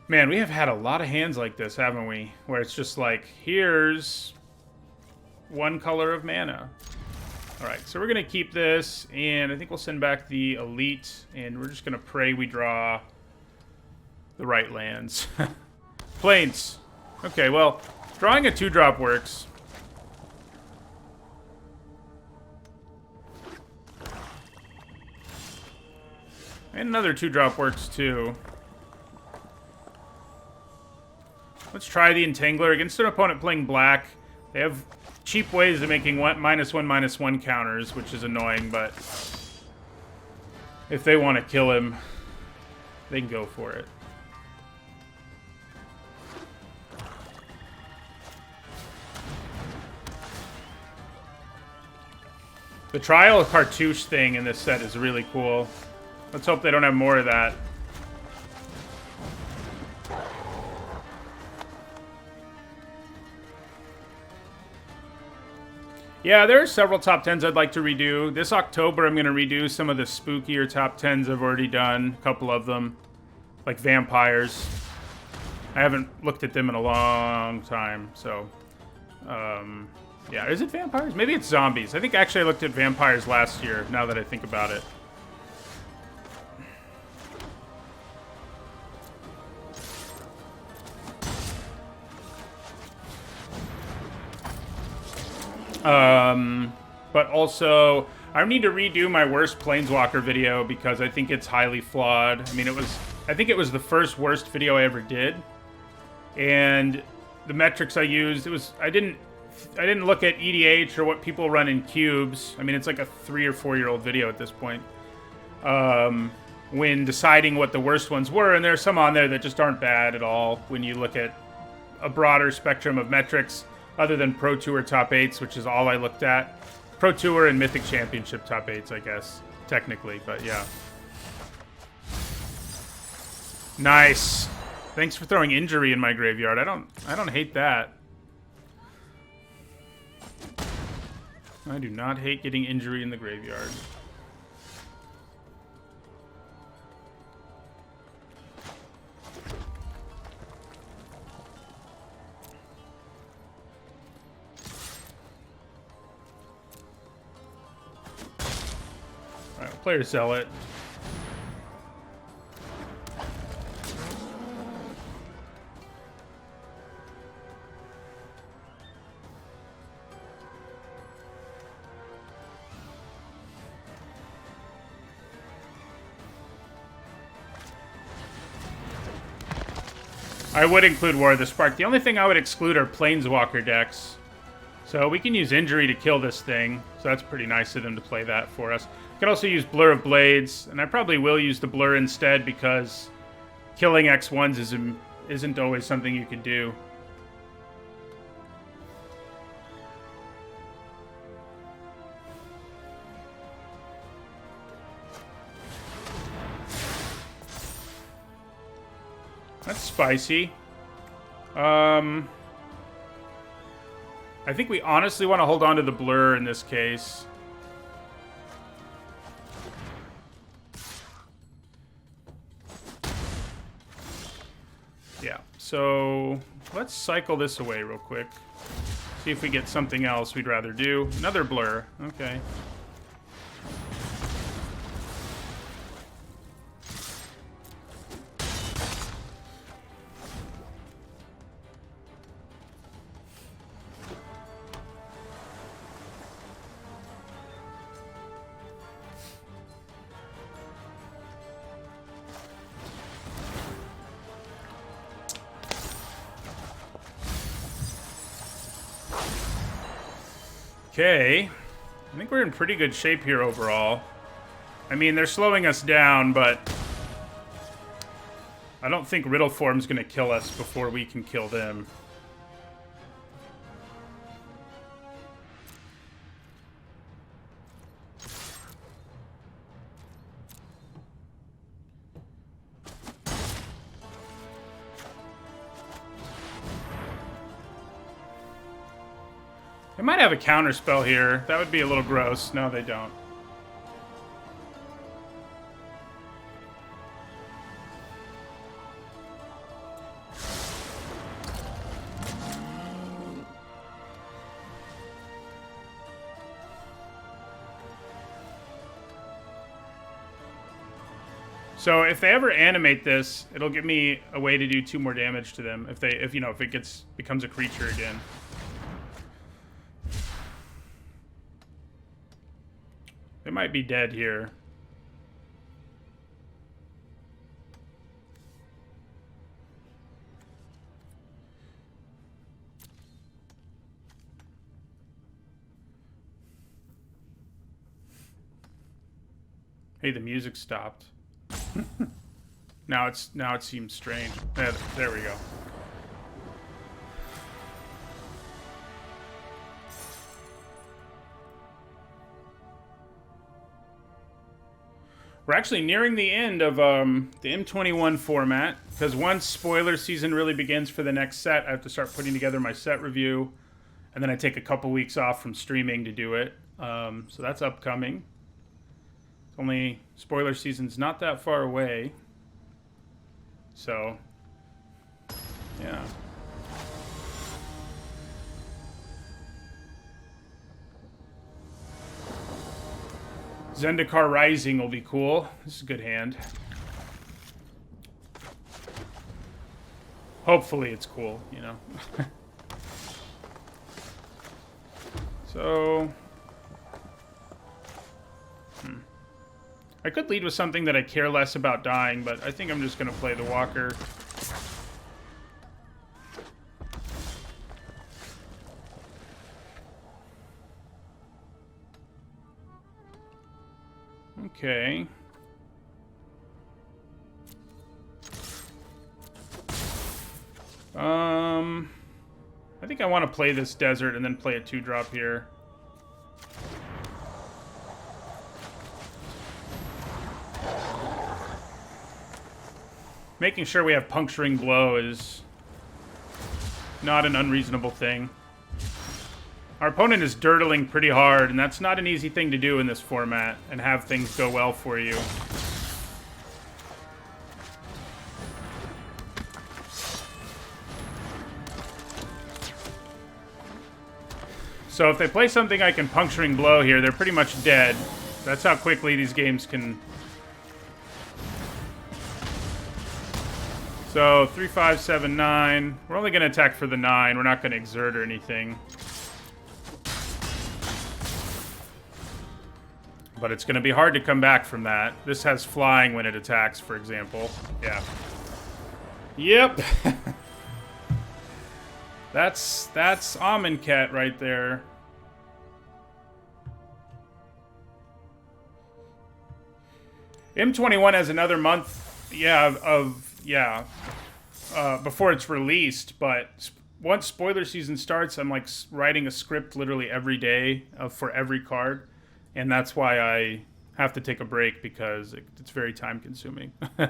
Man, we have had a lot of hands like this, haven't we? Where it's just like, here's one color of mana. Alright, so we're going to keep this, and I think we'll send back the Elite, and we're just going to pray we draw the right lands. Plains. Okay, well, drawing a 2-drop works. And another 2-drop works too. Let's try the Entangler. Against an opponent playing black, they have cheap ways of making -1/-1 counters, which is annoying, but if they want to kill him, they can go for it. The Trial Cartouche thing in this set is really cool. Let's hope they don't have more of that. Yeah, there are several top 10s I'd like to redo. This October, I'm going to redo some of the spookier top 10s I've already done. A couple of them. Like vampires. I haven't looked at them in a long time, so... yeah, is it vampires? Maybe it's zombies. I think actually I looked at vampires last year, now that I think about it. But also, I need to redo my worst Planeswalker video because I think it's highly flawed. I mean, I think it was the first worst video I ever did. And the metrics I used, I didn't look at EDH or what people run in cubes. I mean, it's like a 3 or 4 year old video at this point. When deciding what the worst ones were, and there are some on there that just aren't bad at all when you look at a broader spectrum of metrics other than Pro Tour top 8s, which is all I looked at. Pro Tour and Mythic Championship top 8s, I guess, technically, but yeah. Nice. Thanks for throwing Injury in my graveyard. I don't hate that. I do not hate getting Injury in the graveyard. Alright, player sell it. I would include War of the Spark. The only thing I would exclude are Planeswalker decks. So we can use Injury to kill this thing. So that's pretty nice of them to play that for us. We can also use Blur of Blades. And I probably will use the Blur instead because killing X1s isn't always something you can do. That's spicy. I think we honestly want to hold on to the Blur in this case. Yeah, so let's cycle this away real quick. See if we get something else we'd rather do. Another Blur. Okay. Okay, I think we're in pretty good shape here overall. I mean, they're slowing us down, but I don't think Riddle Form's gonna kill us before we can kill them. They might have a counter spell here. That would be a little gross. No, they don't. So if they ever animate this, it'll give me a way to do 2 more damage to them if it becomes a creature again. They might be dead here. Hey, the music stopped. Now it seems strange. There we go. We're actually nearing the end of the M21 format, because once spoiler season really begins for the next set, I have to start putting together my set review, and then I take a couple weeks off from streaming to do it. So that's upcoming. It's only spoiler season's not that far away. So, yeah. Zendikar Rising will be cool. This is a good hand. Hopefully it's cool, you know. So... I could lead with something that I care less about dying, but I think I'm just going to play the Walker. Okay. I think I want to play this desert and then play a 2-drop here. Making sure we have Puncturing Blow is not an unreasonable thing. Our opponent is dirtling pretty hard, and that's not an easy thing to do in this format, and have things go well for you. So if they play something I can Puncturing Blow here, they're pretty much dead. That's how quickly these games can... So, 3, 5, 7, 9. We're only going to attack for the 9. We're not going to exert or anything. But it's going to be hard to come back from that. This has flying when it attacks, for example. Yeah. Yep. That's Amonkhet right there. M21 has another month, before it's released, but once spoiler season starts, I'm like writing a script literally every day for every card, and that's why I have to take a break, because it's very time consuming. I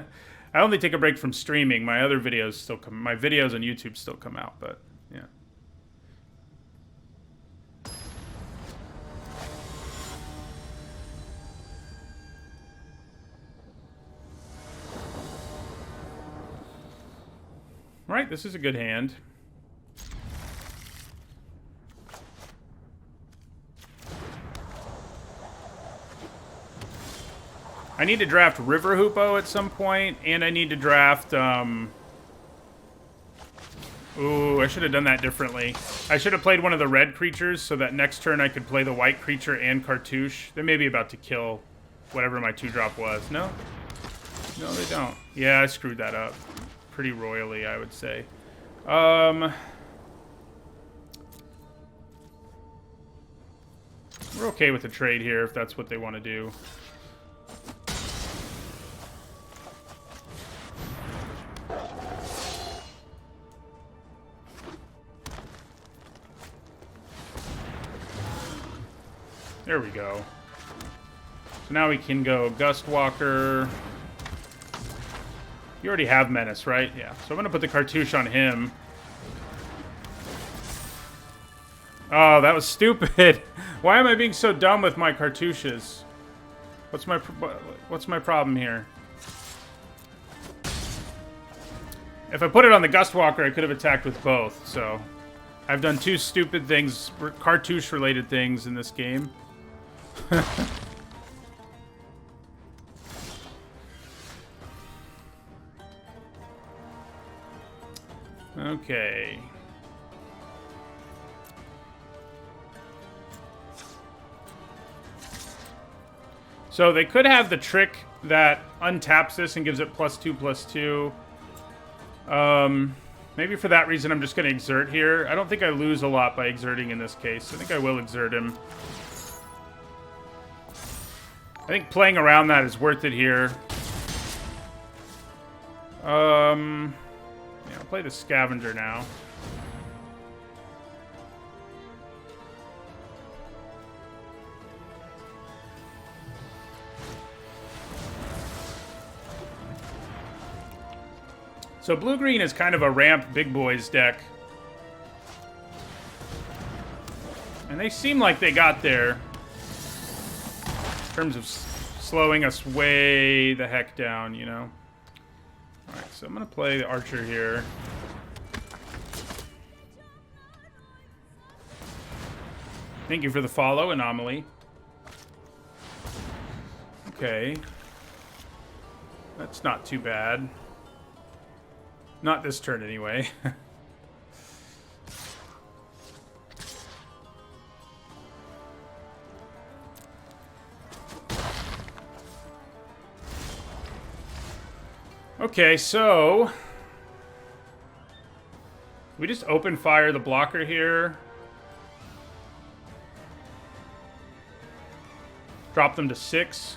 only take a break from streaming. My other videos still come, my videos on YouTube still come out, but yeah. Right, this is a good hand. I need to draft River Hoopoe at some point, and I need to draft, Ooh, I should have done that differently. I should have played one of the red creatures, so that next turn I could play the white creature and Cartouche. They may be about to kill whatever my 2-drop was. No? No, they don't. Yeah, I screwed that up. Pretty royally, I would say. We're okay with the trade here, if that's what they want to do. There we go. So now we can go Gustwalker. You already have Menace, right? Yeah. So I'm going to put the cartouche on him. Oh, that was stupid. Why am I being so dumb with my cartouches? What's my problem here? If I put it on the Gustwalker, I could have attacked with both. So I've done two stupid things, cartouche-related things in this game. Okay. So they could have the trick that untaps this and gives it +2/+2. Maybe for that reason I'm just going to exert here. I don't think I lose a lot by exerting in this case. I think I will exert him. I think playing around that is worth it here. Yeah, I'll play the Scavenger now. So blue-green is kind of a ramp big boys deck. And they seem like they got there. In terms of slowing us way the heck down, you know? Alright, so I'm going to play the Archer here. Thank you for the follow, Anomaly. Okay. That's not too bad. Not this turn, anyway. Okay, so we just open fire the blocker here. Drop them to 6.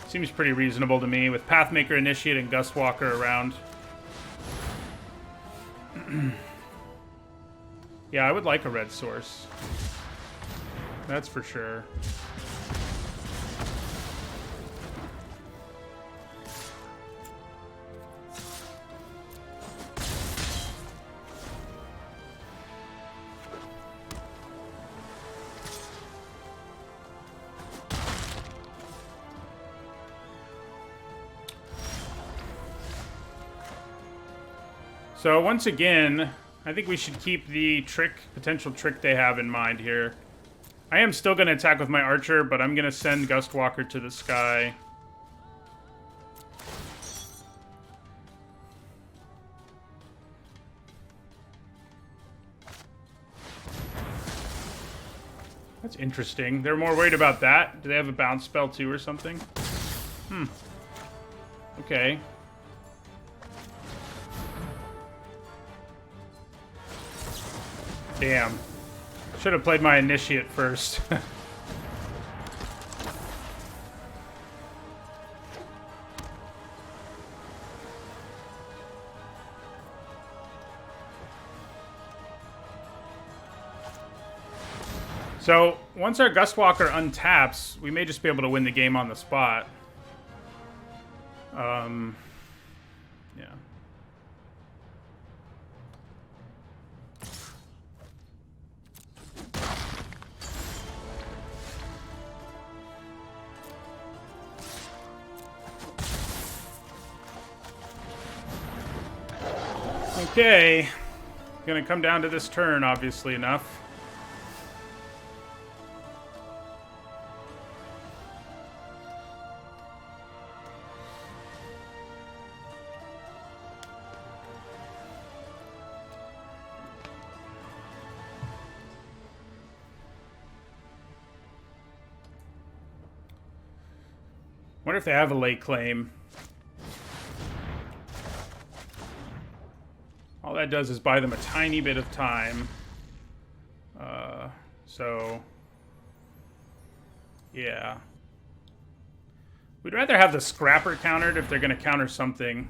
Seems pretty reasonable to me with Pathmaker, Initiate, and Gustwalker around. Yeah, I would like a red source. That's for sure. So once again, I think we should keep the potential trick they have in mind here. I am still going to attack with my Archer, but I'm going to send Gustwalker to the sky. That's interesting. They're more worried about that. Do they have a bounce spell too or something? Okay. Damn. Should have played my Initiate first. So, once our Gustwalker untaps, we may just be able to win the game on the spot. Yeah. Okay, gonna come down to this turn, obviously enough. Wonder if they have a late claim. All that does is buy them a tiny bit of time. So, yeah. We'd rather have the Scrapper countered if they're going to counter something.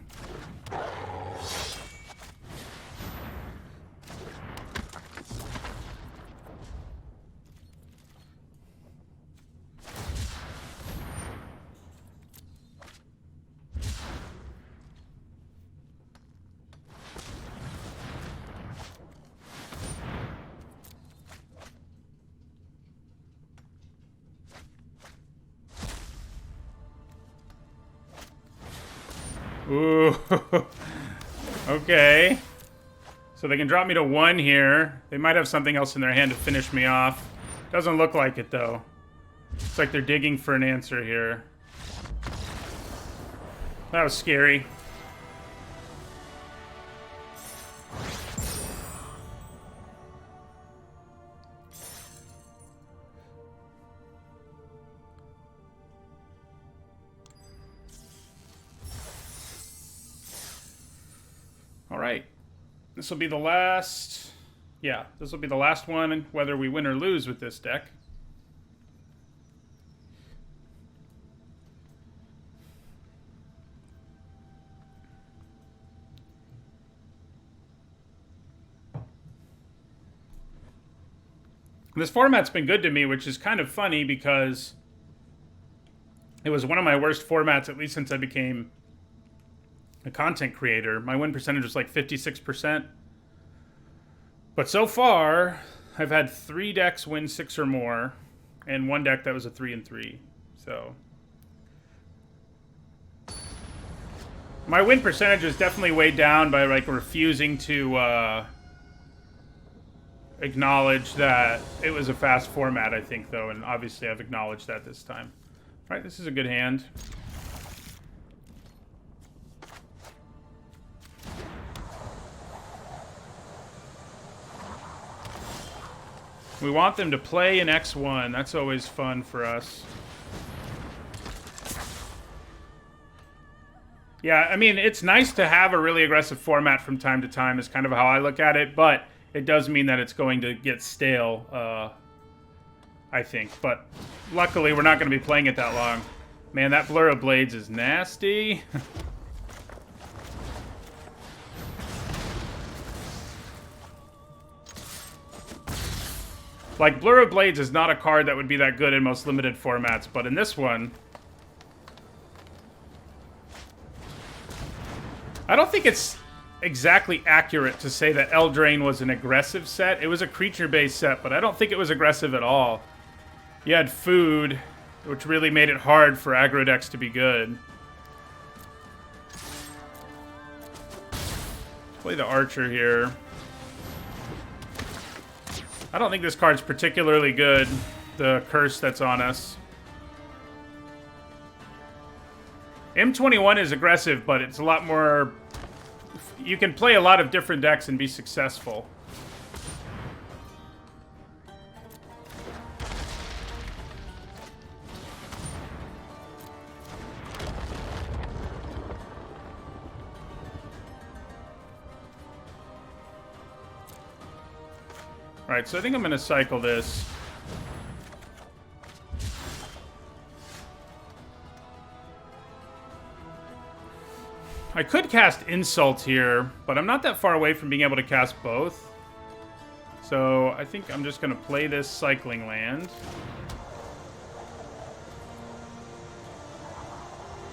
Ooh. Okay. So they can drop me to 1 here. They might have something else in their hand to finish me off. Doesn't look like it, though. It's like they're digging for an answer here. That was scary. All right. This will be the last... Yeah, this will be the last one, whether we win or lose with this deck. This format's been good to me, which is kind of funny because it was one of my worst formats, at least since I became a content creator. My win percentage was like 56%. But so far, I've had 3 decks win 6 or more, and 1 deck that was a 3-3. So my win percentage is definitely weighed down by like refusing to acknowledge that it was a fast format, I think, though, and obviously I've acknowledged that this time. All right, this is a good hand. We want them to play in X1. That's always fun for us. Yeah, I mean, it's nice to have a really aggressive format from time to time is kind of how I look at it, but it does mean that it's going to get stale, I think. But luckily, we're not going to be playing it that long. Man, that Blur of Blades is nasty. Like, Blur of Blades is not a card that would be that good in most limited formats, but in this one... I don't think it's exactly accurate to say that Eldraine was an aggressive set. It was a creature-based set, but I don't think it was aggressive at all. You had food, which really made it hard for aggro decks to be good. Play the Archer here. I don't think this card's particularly good, the curse that's on us. M21 is aggressive, but it's a lot more... You can play a lot of different decks and be successful. Alright, so I think I'm going to cycle this. I could cast Insult here, but I'm not that far away from being able to cast both. So I think I'm just going to play this cycling land.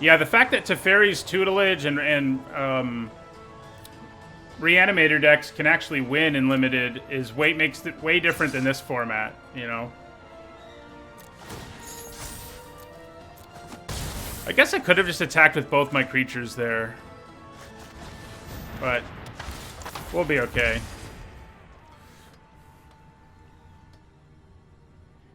Yeah, the fact that Teferi's Tutelage and Reanimator decks can actually win in Limited makes it way different than this format, you know? I guess I could have just attacked with both my creatures there. But we'll be okay.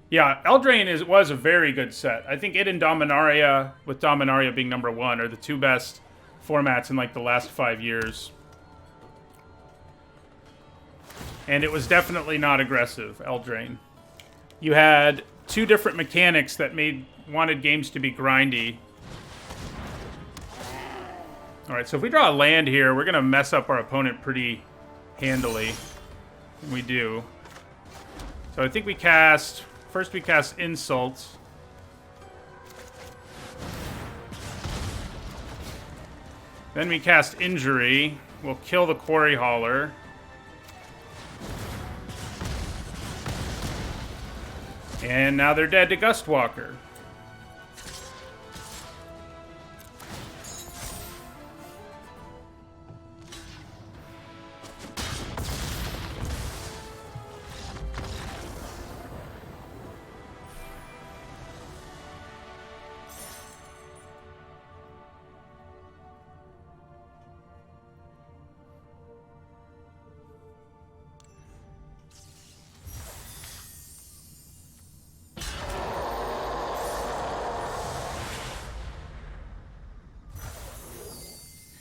Yeah, Eldraine was a very good set. I think it and Dominaria, with Dominaria being #1, are the 2 best formats in like the last 5 years. And it was definitely not aggressive, Eldraine. You had 2 different mechanics that wanted games to be grindy. Alright, so if we draw a land here, we're going to mess up our opponent pretty handily. And we do. So I think we cast... First we cast Insult. Then we cast Injury. We'll kill the Quarry Hauler. And now they're dead to Gustwalker.